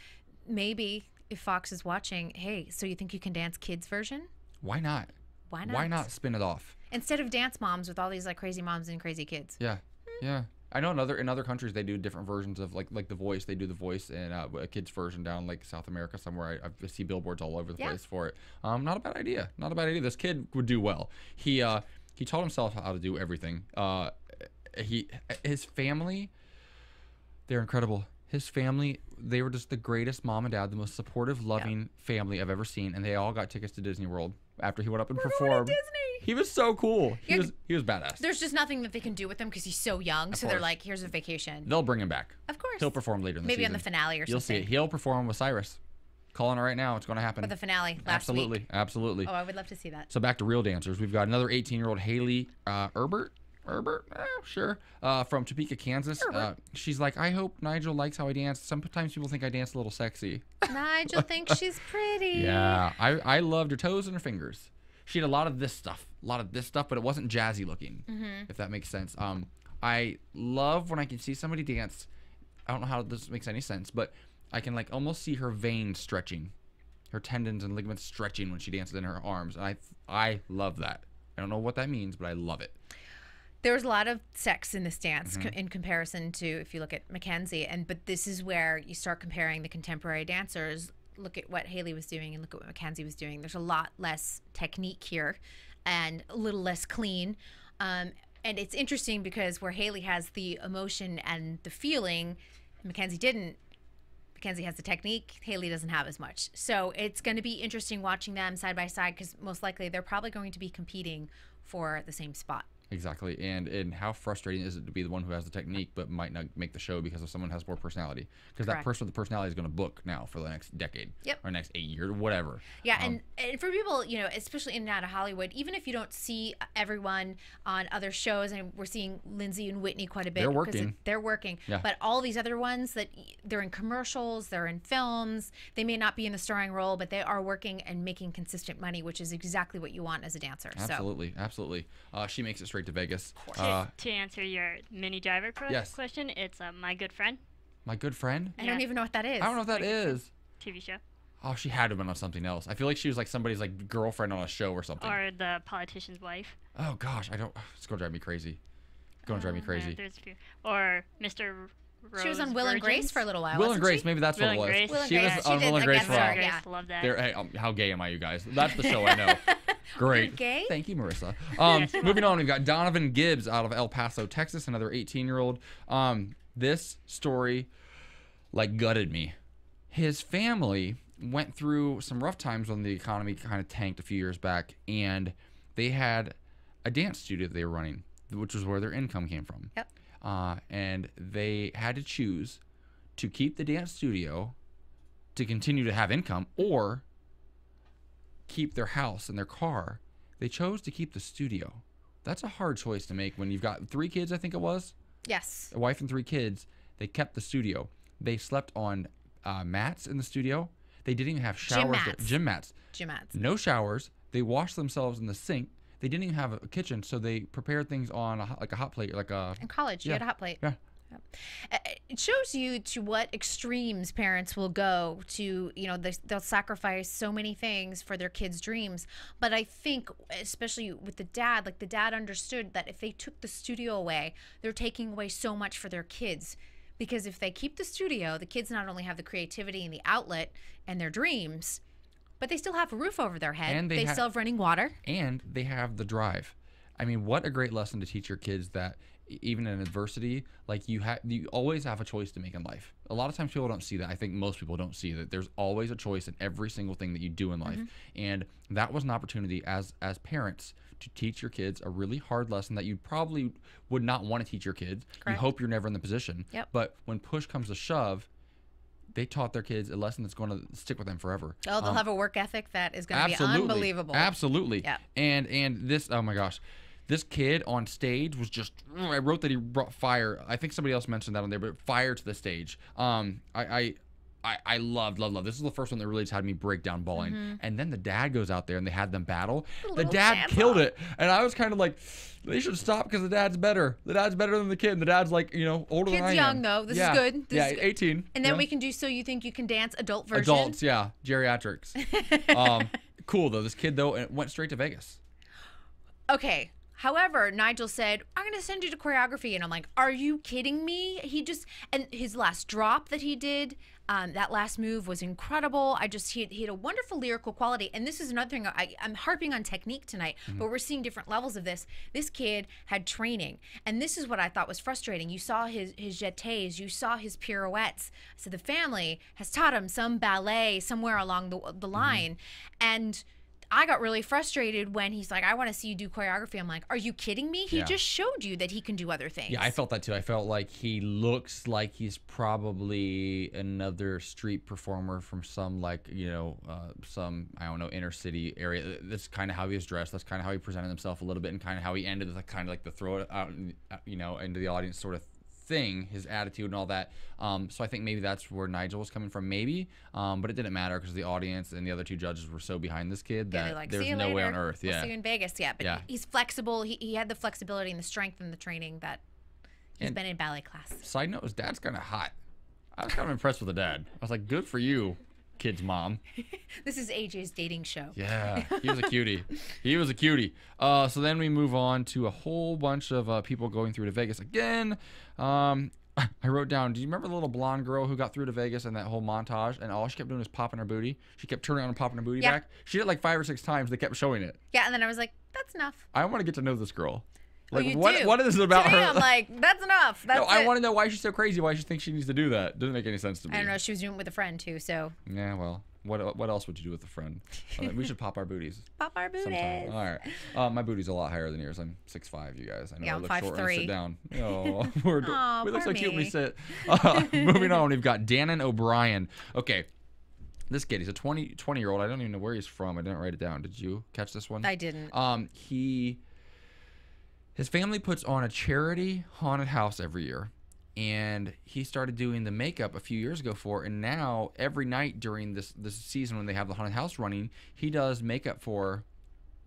maybe if Fox is watching, hey, so you think you can dance kids version? Why not? Why not? Why not spin it off? Instead of dance moms with all these like crazy moms and crazy kids. Yeah. Yeah. I know in other countries they do different versions of like The Voice. They do The Voice and a kids version down like South America somewhere. I see billboards all over the place for it. Not a bad idea. Not a bad idea. This kid would do well. He taught himself how to do everything. His family, they're incredible. His family, they were just the greatest mom and dad, the most supportive, loving family I've ever seen, and they all got tickets to Disney World after he went up and performed. Disney. He was so cool. He Yeah. was badass. There's just nothing that they can do with him because he's so young. So they're course. like, here's a vacation. They'll bring him back. Of course. He'll perform later in the Maybe season. on the finale or You'll see something. it. He'll perform with Cyrus. Calling it right now. It's going to happen. For the finale last Absolutely. week. Absolutely. Oh, I would love to see that. So back to real dancers. We've got another 18-year-old Haley Erbert, sure, from Topeka, Kansas. She's like, I hope Nigel likes how I dance. Sometimes people think I dance a little sexy. Nigel thinks she's pretty. Yeah, I loved her toes and her fingers. She had a lot of this stuff, but it wasn't jazzy looking, if that makes sense. I love when I can see somebody dance. I don't know how this makes any sense, but I can like almost see her veins stretching, her tendons and ligaments stretching when she dances in her arms, and I love that. I don't know what that means, but I love it. There's a lot of sex in this dance in comparison to if you look at Mackenzie, but this is where you start comparing the contemporary dancers. Look at what Haley was doing and look at what Mackenzie was doing. There's a lot less technique here and a little less clean. And it's interesting because where Haley has the emotion and the feeling, Mackenzie didn't. Mackenzie has the technique. Haley doesn't have as much. So it's going to be interesting watching them side by side because most likely they're probably going to be competing for the same spot. Exactly. And how frustrating is it to be the one who has the technique but might not make the show because of someone who has more personality? Because that person with the personality is going to book now for the next decade. Yep. Or next 8 years, whatever. Yeah, and for people, you know, especially in and out of Hollywood, even if you don't see everyone on other shows, and we're seeing Lindsay and Whitney quite a bit. They're working. They're working. Yeah. But all these other ones that they're in commercials, they're in films, they may not be in the starring role, but they are working and making consistent money, which is exactly what you want as a dancer. Absolutely, absolutely. She makes it straight to Vegas. To answer your mini driver question, it's My Good Friend. My Good Friend? I don't even know what that is. I don't know what that is. TV show. Oh, she had to have been on something else. I feel like she was like somebody's like girlfriend on a show or something. Or the politician's wife. Oh gosh, I don't. It's gonna drive me crazy. It's gonna drive me crazy. Yeah, there's a few. Or Mr. Rose She was on Will and Grace for a little while. Will and Grace, she? maybe that's Will what it and was. Grace. Will and She was Grace. on She Will and did, Grace I for guess a so, while. yeah. Love that. Hey, how gay am I, you guys? That's the show I know. Great. Gay? Thank you, Marissa. Moving on, we've got Donovan Gibbs out of El Paso, Texas, another 18-year-old. This story, like, gutted me. His family went through some rough times when the economy kind of tanked a few years back, and they had a dance studio that they were running, which was where their income came from. Yep. And they had to choose to keep the dance studio to continue to have income or keep their house and their car. They chose to keep the studio. That's a hard choice to make when you've got 3 kids, I think it was. Yes. A wife and 3 kids. They kept the studio. They slept on mats in the studio. They didn't even have showers. Gym mats. No showers. They washed themselves in the sink. They didn't even have a kitchen, so they prepared things on a hot plate, like a. In college, you had a hot plate. Yeah. It shows you to what extremes parents will go to. You know, they'll sacrifice so many things for their kids' dreams. But I think, especially with the dad, like the dad understood that if they took the studio away, they're taking away so much for their kids. Because if they keep the studio, the kids not only have the creativity and the outlet and their dreams, but they still have a roof over their head. And they still have running water. And they have the drive. I mean, what a great lesson to teach your kids that even in adversity, like you always have a choice to make in life. A lot of times people don't see that. I think most people don't see that there's always a choice in every single thing that you do in life. And that was an opportunity as parents to teach your kids a really hard lesson that you probably would not want to teach your kids. Correct. You hope you're never in the position. Yep. But when push comes to shove, they taught their kids a lesson that's going to stick with them forever. Oh, they'll have a work ethic that is going to be unbelievable. Absolutely. Yeah. And this, oh my gosh, this kid on stage was just, I wrote that he brought fire. I think somebody else mentioned that on there, but fire to the stage. I loved. This is the first one that really just had me break down bawling. And then the dad goes out there and they had them battle. The dad killed it. And I was kind of like, they should stop because the dad's better. The dad's better than the kid. And the dad's like, older than I am. Kid's young, though. This is good. This is 18. And then we can do So You Think You Can Dance adult version. Adults, yeah. Geriatrics. Cool, though. This kid, though, went straight to Vegas. Okay. However, Nigel said, I'm going to send you to choreography. And I'm like, are you kidding me? And his last drop that he did, that last move was incredible. He had a wonderful lyrical quality. And this is another thing, I'm harping on technique tonight, but we're seeing different levels of this. This kid had training. And this is what I thought was frustrating. You saw his jetés, you saw his pirouettes. So the family has taught him some ballet somewhere along the line. And I got really frustrated when he's like, I want to see you do choreography. I'm like, are you kidding me? He just showed you that he can do other things. Yeah, I felt that too. I felt like he looks like he's probably another street performer from some some, I don't know, inner city area. That's kind of how he was dressed. That's kind of how he presented himself a little bit, and kind of how he ended, kind of like the throw it out, into the audience sort of thing, his attitude and all that. So I think maybe that's where Nigel was coming from, maybe. But it didn't matter because the audience and the other 2 judges were so behind this kid that like, there's no way on earth. We'll see you in Vegas. Yeah, but he's flexible. He had the flexibility and the strength and the training that he's been in ballet class. Side note, his dad's kind of hot. I was kind of impressed with the dad. I was like, good for you, kid's mom. This is AJ's dating show. Yeah, he was a cutie. He was a cutie. So then we move on to a whole bunch of people going through to Vegas again. I wrote down, do you remember the little blonde girl who got through to Vegas in that whole montage, and all she kept doing was popping her booty? She kept turning around and popping her booty back. She did it like 5 or 6 times. They kept showing it. Yeah, and then I was like, that's enough. I want to get to know this girl. Like, you what do. What is it about Today, her? I'm like, that's enough. That's I want to know why she's so crazy, why she thinks she needs to do that. Doesn't make any sense to me. I don't know. She was doing it with a friend, too, so. Yeah, well, What else would you do with a friend? We should pop our booties. Pop our booties. Sometime. All right. My booty's a lot higher than yours. I'm 6'5", you guys. I know I look short when I sit down. Oh, we look so cute when we sit. Moving on, we've got Dannon O'Brien. Okay. This kid, he's a 20-year-old. I don't even know where he's from. I didn't write it down. Did you catch this one? I didn't. His family puts on a charity haunted house every year. And he started doing the makeup a few years ago for it. And now every night during this season when they have the haunted house running, he does makeup for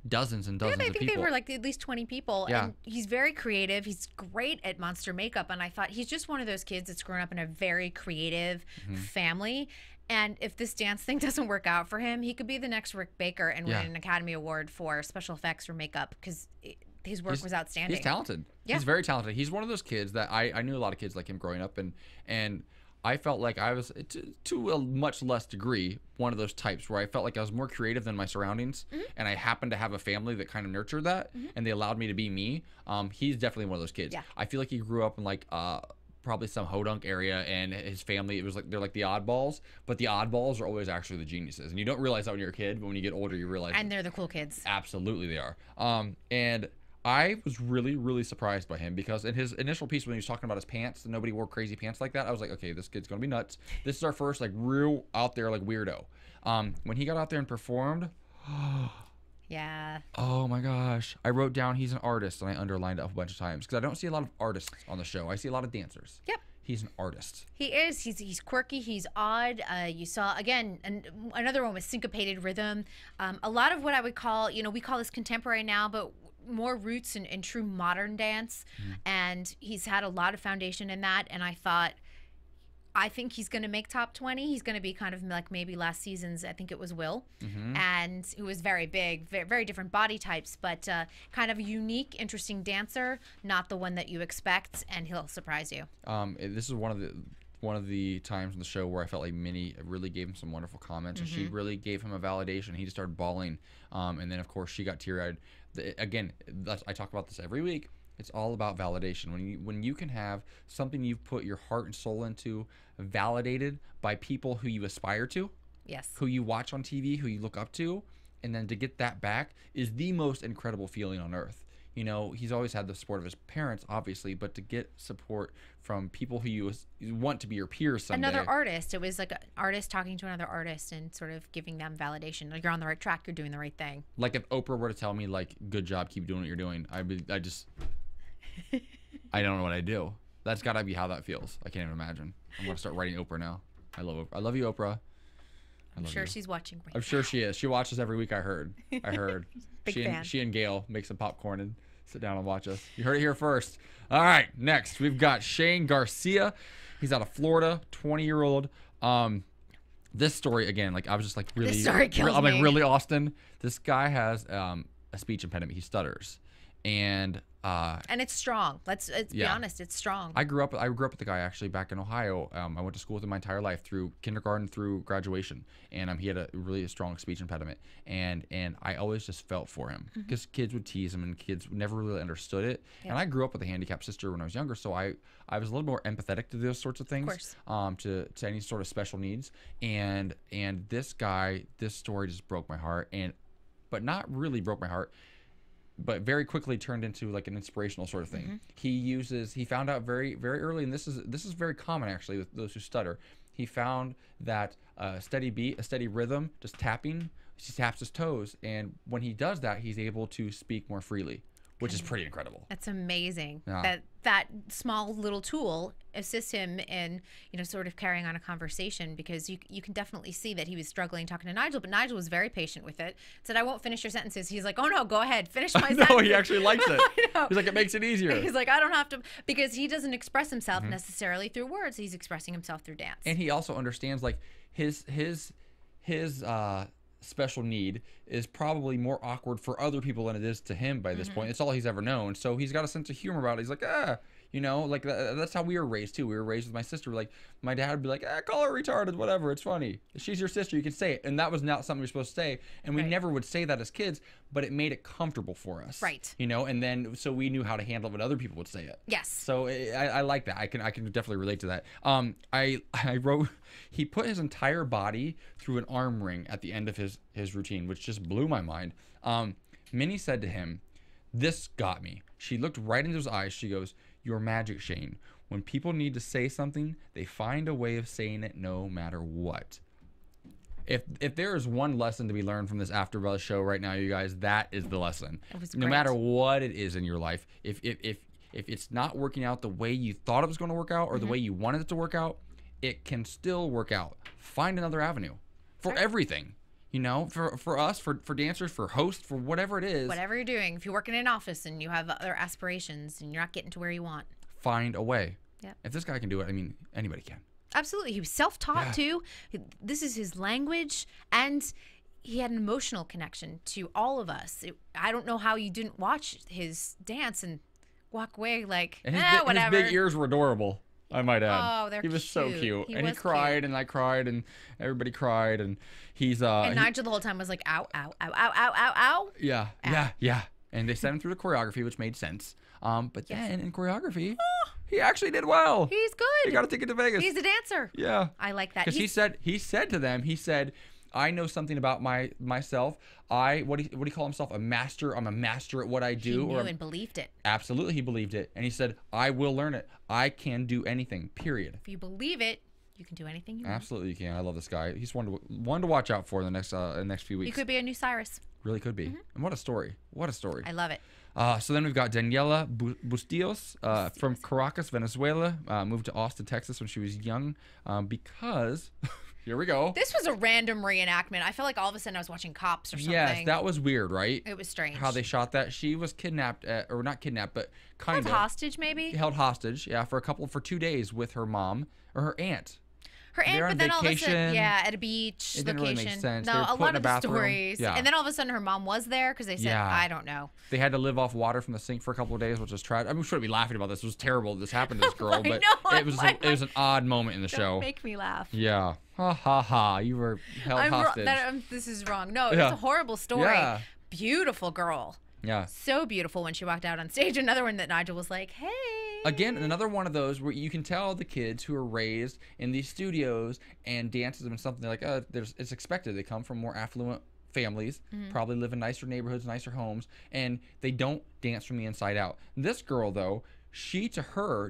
dozens and dozens of people. I think they were like at least 20 people. Yeah. And he's very creative. He's great at monster makeup. And I thought he's just one of those kids that's grown up in a very creative family. And if this dance thing doesn't work out for him, he could be the next Rick Baker and win an Academy Award for special effects or makeup because his work was outstanding. He's talented. Yeah. He's very talented. He's one of those kids that I knew a lot of kids like him growing up, and I felt like I was, to a much less degree, one of those types where I felt like I was more creative than my surroundings, and I happened to have a family that kind of nurtured that, and they allowed me to be me. He's definitely one of those kids. Yeah. I feel like he grew up in like probably some hodunk area, and his family, it was like they're like the oddballs, but the oddballs are always actually the geniuses, and you don't realize that when you're a kid, but when you get older, you realize. And they're the cool kids. Absolutely, they are. And I was really, really surprised by him because in his initial piece when he was talking about his pants and nobody wore crazy pants like that, I was like, okay, this kid's gonna be nuts. This is our first like real out there like weirdo. When he got out there and performed, yeah. Oh my gosh. I wrote down he's an artist and I underlined it a bunch of times because I don't see a lot of artists on the show. I see a lot of dancers. Yep. He's an artist. He is. He's quirky. He's odd. You saw, again, another one with syncopated rhythm. A lot of what I would call, we call this contemporary now, but more roots in true modern dance. And he's had a lot of foundation in that. And I think he's going to make top 20. He's going to be kind of like maybe last season's, I think it was Will. And who was very big, very different body types, but kind of a unique, interesting dancer, not the one that you expect, and he'll surprise you. This is one of the times in the show where I felt like Minnie really gave him some wonderful comments, and she really gave him a validation. He just started bawling, and then of course she got teary-eyed. Again, I talk about this every week. It's all about validation. When you can have something you've put your heart and soul into validated by people who you aspire to, yes, who you watch on TV, who you look up to, and then to get that back is the most incredible feeling on earth. He's always had the support of his parents, obviously, but to get support from people who you want to be your peers someday. Another artist. It was like an artist talking to another artist and sort of giving them validation. Like, you're on the right track. You're doing the right thing. Like if Oprah were to tell me, like, good job, keep doing what you're doing, I don't know what I'd do. That's got to be how that feels. I can't even imagine. I'm going to start writing Oprah now. I love Oprah. I love you, Oprah. I'm sure she's watching right I'm sure she is. She watches every week, I heard. Big fan. She and Gail make some popcorn and sit down and watch us. You heard it here first. All right, next we've got Shane Garcia. He's out of Florida, 20-year-old. This story, again, like I was just like really, this story kills I'm like me. really Austin. This guy has a speech impediment. He stutters. And it's strong. Let's be honest. It's strong. I grew up with the guy actually back in Ohio. I went to school with him my entire life through kindergarten through graduation, and he had a really strong speech impediment. And I always just felt for him because kids would tease him, and kids never really understood it. Yeah. And I grew up with a handicapped sister when I was younger, so I was a little more empathetic to those sorts of things. Of course. To any sort of special needs. And this story just broke my heart, but not really broke my heart. But very quickly turned into like an inspirational sort of thing. He found out very, very early, and this is very common actually with those who stutter. He found that a steady beat, a steady rhythm, just tapping, he taps his toes, and when he does that, he's able to speak more freely, which is pretty incredible. That's amazing. Yeah. That small little tool assists him in, sort of carrying on a conversation, because you can definitely see that he was struggling talking to Nigel, but Nigel was very patient with it. Said, I won't finish your sentences. He's like, oh no, go ahead, finish my sentence. No, he actually likes it. He's like, it makes it easier. He's like, I don't have to, because he doesn't express himself necessarily through words. He's expressing himself through dance. And he also understands like his special need is probably more awkward for other people than it is to him by this point. It's all he's ever known. So he's got a sense of humor about it. He's like, You know, like that's how we were raised too. We were raised with my sister. Like my dad would be like, call her retarded, whatever. It's funny. She's your sister. You can say it. And that was not something we were supposed to say. And we never would say that as kids, but it made it comfortable for us. Right. You know, and then so we knew how to handle it when other people would say it. Yes. So I like that. I can definitely relate to that. I wrote, he put his entire body through an arm ring at the end of his routine, which just blew my mind. Minnie said to him, "This got me." She looked right into his eyes. She goes, "You're magic, Shane. When people need to say something, they find a way of saying it no matter what." If there is one lesson to be learned from this AfterBuzz show right now, you guys, that is the lesson. It was no great. matter what it is in your life, if it's not working out the way you thought it was going to work out or the way you wanted it to work out, it can still work out. Find another avenue for everything. You know, for us, for dancers, for hosts, for whatever it is. Whatever you're doing, if you work in an office and you have other aspirations and you're not getting to where you want, find a way. Yeah. If this guy can do it, I mean, anybody can. Absolutely. He was self-taught too. This is his language, and he had an emotional connection to all of us. I don't know how you didn't watch his dance and walk away like, and whatever. His big ears were adorable, I might add. Oh, they're He was so cute. He and was he cried, cute. and I cried, and everybody cried, and he's And Nigel the whole time was like, ow, ow, ow, ow, ow, ow, ow. Yeah. And they sent him through the choreography, which made sense. But then in choreography, he actually did well. He's good. He got a ticket to Vegas. He's a dancer. Yeah. I like that. Because he said to them, I know something about myself. What do you call himself? A master. I'm a master at what I do. He knew and believed it. Absolutely, he believed it. And he said, I will learn it. I can do anything, period. If you believe it, you can do anything you want. Absolutely, you can. I love this guy. He's one to watch out for in the next few weeks. He could be a new Cyrus. Really could be. And what a story. What a story. I love it. So then we've got Daniela Bustillos from Caracas, Venezuela. Moved to Austin, Texas when she was young because... Here we go. This was a random reenactment. I felt like all of a sudden I was watching Cops or something. Yes, that was weird, right? It was strange. How they shot that. She was kidnapped, or not kidnapped, but kind of. Held hostage, maybe? Held hostage, yeah, for 2 days with her mom, or her aunt. Her aunt, but then all of a sudden, at a beach location. It didn't really make sense. No, a lot of the stories. Yeah. And then all of a sudden her mom was there because they said, I don't know. They had to live off water from the sink for a couple of days, which was tragic. I mean, we shouldn't be laughing about this. It was terrible that this happened to this girl, but it was an odd moment in the show. Don't make me laugh. Yeah. Ha ha ha. You were held hostage. This is wrong. No, it's a horrible story. Yeah. Beautiful girl. Yeah. So beautiful when she walked out on stage. Another one that Nigel was like, hey. Again, another one of those where you can tell the kids who are raised in these studios and dances and something like, it's expected. They come from more affluent families, probably live in nicer neighborhoods, nicer homes, and they don't dance from the inside out. This girl, though,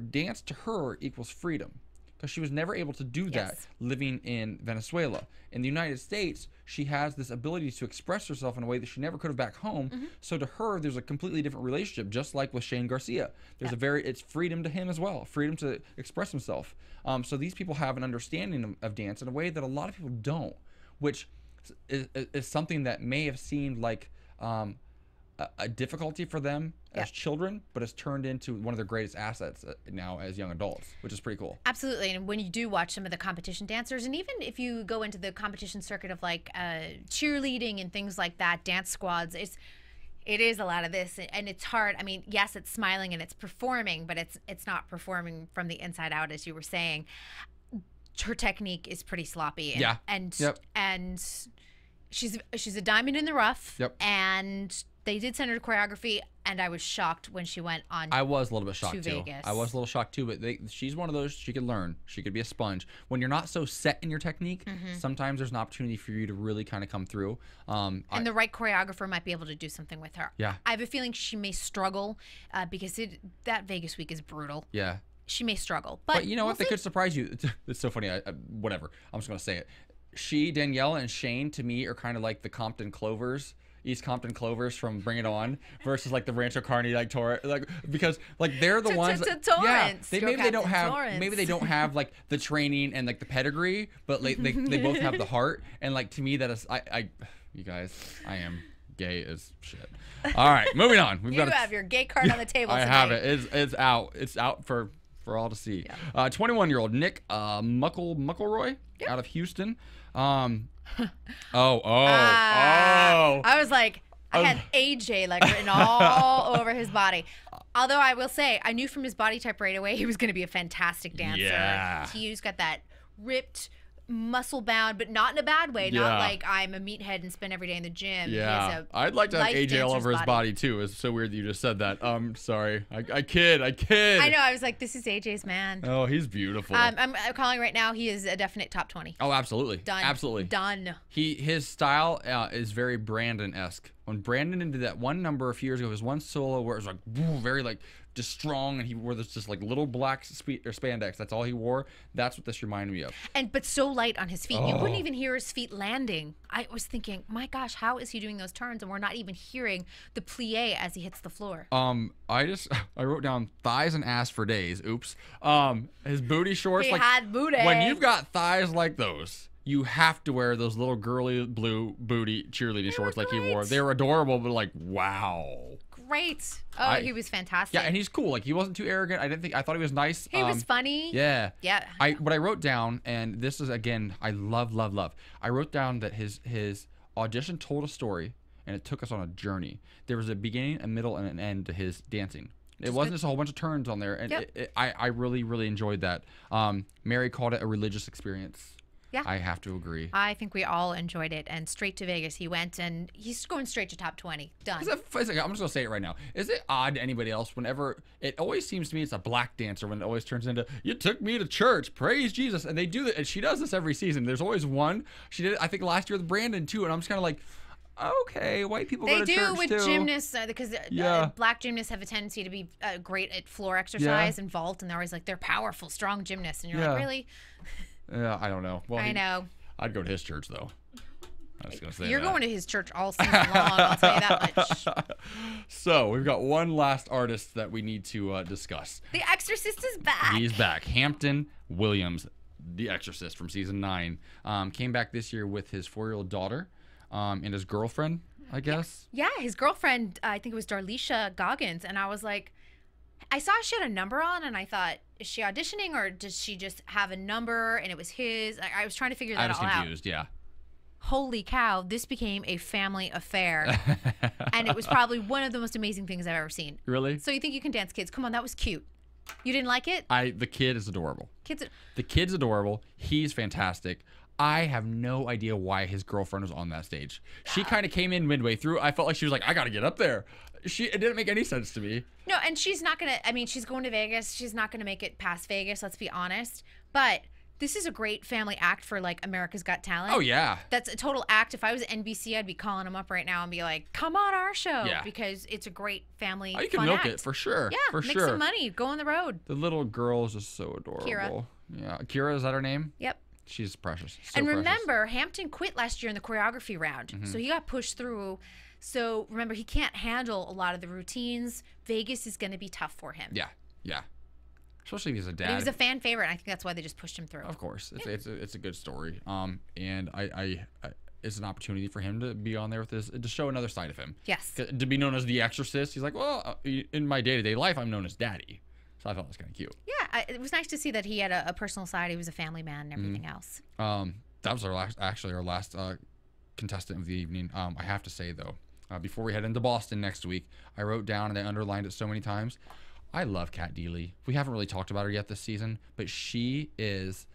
dance to her equals freedom. Because she was never able to do that living in Venezuela. In the United States, she has this ability to express herself in a way that she never could have back home. So to her, there's a completely different relationship, just like with Shane Garcia. There's it's freedom to him as well, freedom to express himself. So these people have an understanding of dance in a way that a lot of people don't, which is something that may have seemed like a difficulty for them as children, but has turned into one of their greatest assets now as young adults, which is pretty cool. Absolutely. And when you do watch some of the competition dancers, and even if you go into the competition circuit of like cheerleading and things like that, dance squads, it is a lot of this, and it's hard. I mean, yes, it's smiling and it's performing, but it's not performing from the inside out, as you were saying. Her technique is pretty sloppy. And she's a diamond in the rough. And they did send her to choreography, and I was shocked when she went on. I was a little bit shocked too. Vegas. I was a little shocked too, but she's one of those. She could learn. She could be a sponge. When you're not so set in your technique, sometimes there's an opportunity for you to really kind of come through. And the right choreographer might be able to do something with her. Yeah. I have a feeling she may struggle because that Vegas week is brutal. Yeah. She may struggle, but you know what? They could surprise you. It's so funny. Whatever. I'm just gonna say it. Daniela, and Shane to me are kind of like the Compton Clovers. East Compton Clovers from Bring It On versus like the Rancho Carne because they're the ones maybe they don't have like the training and like the pedigree, but like they both have the heart, and like to me that is you guys, I am gay as shit. All right, moving on. You have your gay card on the table. I have it. It's out for all to see. 21-year-old Nick McElroy out of Houston. I was like, I had AJ like written all over his body. Although I will say, I knew from his body type right away he was going to be a fantastic dancer. Yeah. He's got that ripped, muscle bound, but not in a bad way. Yeah. Not like I'm a meathead and spend every day in the gym. Yeah, I'd like to have AJ all over his body too. It's so weird that you just said that. Sorry, I kid. I know. I was like, this is AJ's man. Oh, he's beautiful. I'm calling right now. He is a definite top 20. Oh, absolutely. Done. Absolutely. Done. His style is very Brandon-esque. When Brandon did that one number a few years ago, his one solo where it was like very like just strong, and he wore this just like little black spandex. That's all he wore. That's what this reminded me of. But so light on his feet, you wouldn't even hear his feet landing. I was thinking, my gosh, how is he doing those turns, and we're not even hearing the plie as he hits the floor? I wrote down thighs and ass for days. Oops. His booty shorts. He had booty. When you've got thighs like those, you have to wear those little girly blue booty cheerleading shorts like he wore. They were adorable, but like, wow. Great. Oh, he was fantastic. Yeah, and he's cool. Like, he wasn't too arrogant. I thought he was nice. He was funny. Yeah. Yeah. What I wrote down, and this is, again, I love. I wrote down that his audition told a story, and it took us on a journey. There was a beginning, a middle, and an end to his dancing. It wasn't just a whole bunch of turns on there, and I really, really enjoyed that. Mary called it a religious experience. Yeah. I have to agree. I think we all enjoyed it. And straight to Vegas he went, and he's going straight to top 20. Done. I'm just going to say it right now. Is it odd to anybody else whenever it always seems to me it's a black dancer when it always turns into, you took me to church, praise Jesus. And they do that. And she does this every season. There's always one. She did it, I think, last year with Brandon, too. And I'm just kind of like, okay, white people go to church, too. They do with gymnasts, because black gymnasts have a tendency to be great at floor exercise and vault. And they're always like, they're powerful, strong gymnasts. And you're like, really? Yeah, I don't know. Well, I know. I'd go to his church, though. I was going to say You're going to his church all season long, I'll tell you that much. So, we've got one last artist that we need to discuss. The Exorcist is back. He's back. Hampton Williams, The Exorcist from season 9. Came back this year with his 4-year-old daughter and his girlfriend, I guess. Yeah, his girlfriend, I think it was Darlisha Goggins, and I was like, I saw she had a number on, and I thought, is she auditioning, or does she just have a number and it was his? I was trying to figure that all out. I was confused, yeah. Holy cow, this became a family affair. And it was probably one of the most amazing things I've ever seen. Really? So you think you can dance, kids? Come on, that was cute. You didn't like it? The kid is adorable. The kid's adorable. He's fantastic. I have no idea why his girlfriend was on that stage. She kind of came in midway through. I felt like she was like, I got to get up there. It didn't make any sense to me. No, and she's not going to, I mean, she's going to Vegas. She's not going to make it past Vegas, let's be honest. But this is a great family act for, like, America's Got Talent. Oh, yeah. That's a total act. If I was NBC, I'd be calling them up right now and be like, come on our show. Yeah. Because it's a great family you can fun milk act. it, for sure. Yeah, for make sure. some money. Go on the road. The little girl is just so adorable. Kira. Yeah. Kira, is that her name? Yep. She's precious. So and precious. remember, Hampton quit last year in the choreography round. So he got pushed through. So remember, he can't handle a lot of the routines. Vegas is going to be tough for him. Yeah, yeah. Especially if he's a dad. But he was a fan favorite. And I think that's why they just pushed him through. Of course, it's a good story. And I it's an opportunity for him to be on there with this, to show another side of him. Yes. To be known as the Exorcist. He's like, well, in my day-to-day life, I'm known as Daddy. So I thought it was kind of cute. Yeah, it was nice to see that he had a personal side. He was a family man and everything else. That was our last contestant of the evening. I have to say, though, before we head into Boston next week, I wrote down, and I underlined it so many times, I love Kat Deely. We haven't really talked about her yet this season, but she is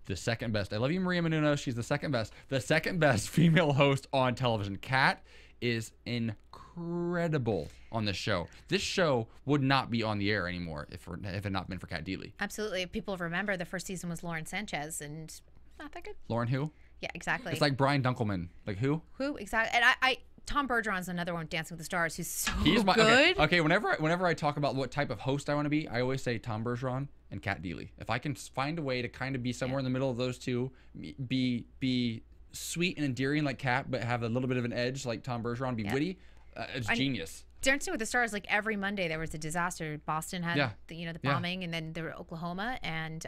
the second best. I love you, Maria Menounos. She's the second best female host on television. Kat is incredible on this show. This show would not be on the air anymore if it had not been for Kat Deely. Absolutely. People remember the first season was Lauren Sanchez, and not that good. Lauren who? Yeah, exactly. It's like Brian Dunkelman. Like who? Who? Exactly. And Tom Bergeron's another one, Dancing with the Stars, who's so good. Okay, whenever I talk about what type of host I want to be, I always say Tom Bergeron and Kat Deely. If I can find a way to kind of be somewhere in the middle of those two, be sweet and endearing like Kat, but have a little bit of an edge like Tom Bergeron, be witty, it's genius. Dancing with the Stars, like every Monday there was a disaster. Boston had the bombing, and then there were Oklahoma, and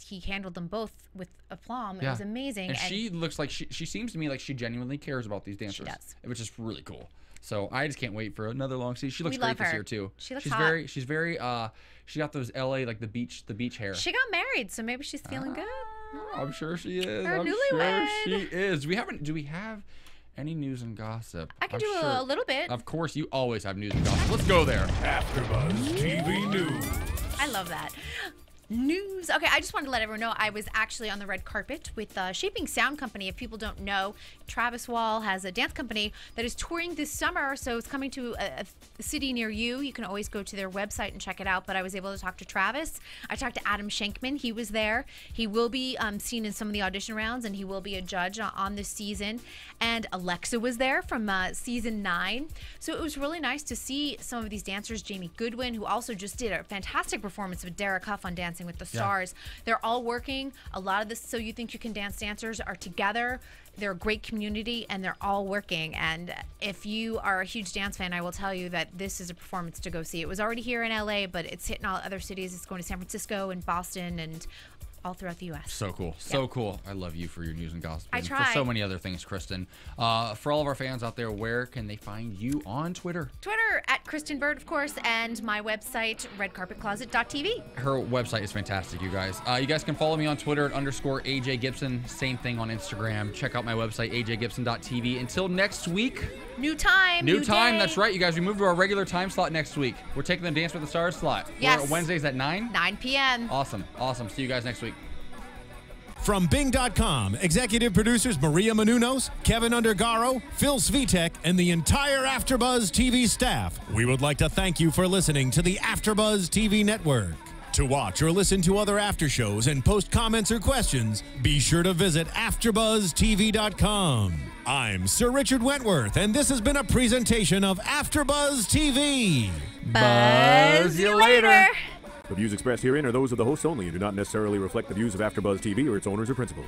he handled them both with aplomb. It was amazing. And she looks like she seems to me like she genuinely cares about these dancers. She does. Which is really cool. So I just can't wait for another long season. She looks great this year too. She looks she's hot. She's very she got those LA like the beach hair. She got married, so maybe she's feeling good. I'm sure she is. Her I'm newlywed. sure she is. Do we have any news and gossip? I can do a little bit. Of course, you always have news and gossip. Let's go there. AfterBuzz I love that. News. Okay, I just wanted to let everyone know I was actually on the red carpet with Shaping Sound Company. If people don't know, Travis Wall has a dance company that is touring this summer, so it's coming to a city near you. You can always go to their website and check it out, but I was able to talk to Travis. I talked to Adam Shankman. He was there. He will be seen in some of the audition rounds, and he will be a judge on this season. And Alexa was there from season 9. So it was really nice to see some of these dancers. Jamie Goodwin, who also just did a fantastic performance with Derek Huff on Dancing with the Stars. They're all working. A lot of the So You Think You Can Dance dancers are together. They're a great community, and they're all working. And if you are a huge dance fan, I will tell you that this is a performance to go see. It was already here in LA, but it's hitting all other cities. It's going to San Francisco and Boston and all throughout the U.S. So cool. So cool. I love you for your news and gossip. I and try. For so many other things, Kristyn. For all of our fans out there, where can they find you on Twitter? Twitter at Kristyn Burtt, of course, and my website, redcarpetcloset.tv. Her website is fantastic, you guys. You guys can follow me on Twitter at _AJ Gibson. Same thing on Instagram. Check out my website, ajgibson.tv. Until next week. New time. New time. Day. That's right, you guys. We moved to our regular time slot next week. We're taking the Dance with the Stars slot. Yes. We're Wednesdays at 9? 9 p.m. Awesome. Awesome. See you guys next week. From Bing.com, executive producers Maria Menounos, Kevin Undergaro, Phil Svitek, and the entire AfterBuzz TV staff, we would like to thank you for listening to the AfterBuzz TV network. To watch or listen to other after shows and post comments or questions, be sure to visit AfterBuzzTV.com. I'm Sir Richard Wentworth, and this has been a presentation of AfterBuzz TV. Buzz you later. The views expressed herein are those of the hosts only and do not necessarily reflect the views of AfterBuzz TV or its owners or principals.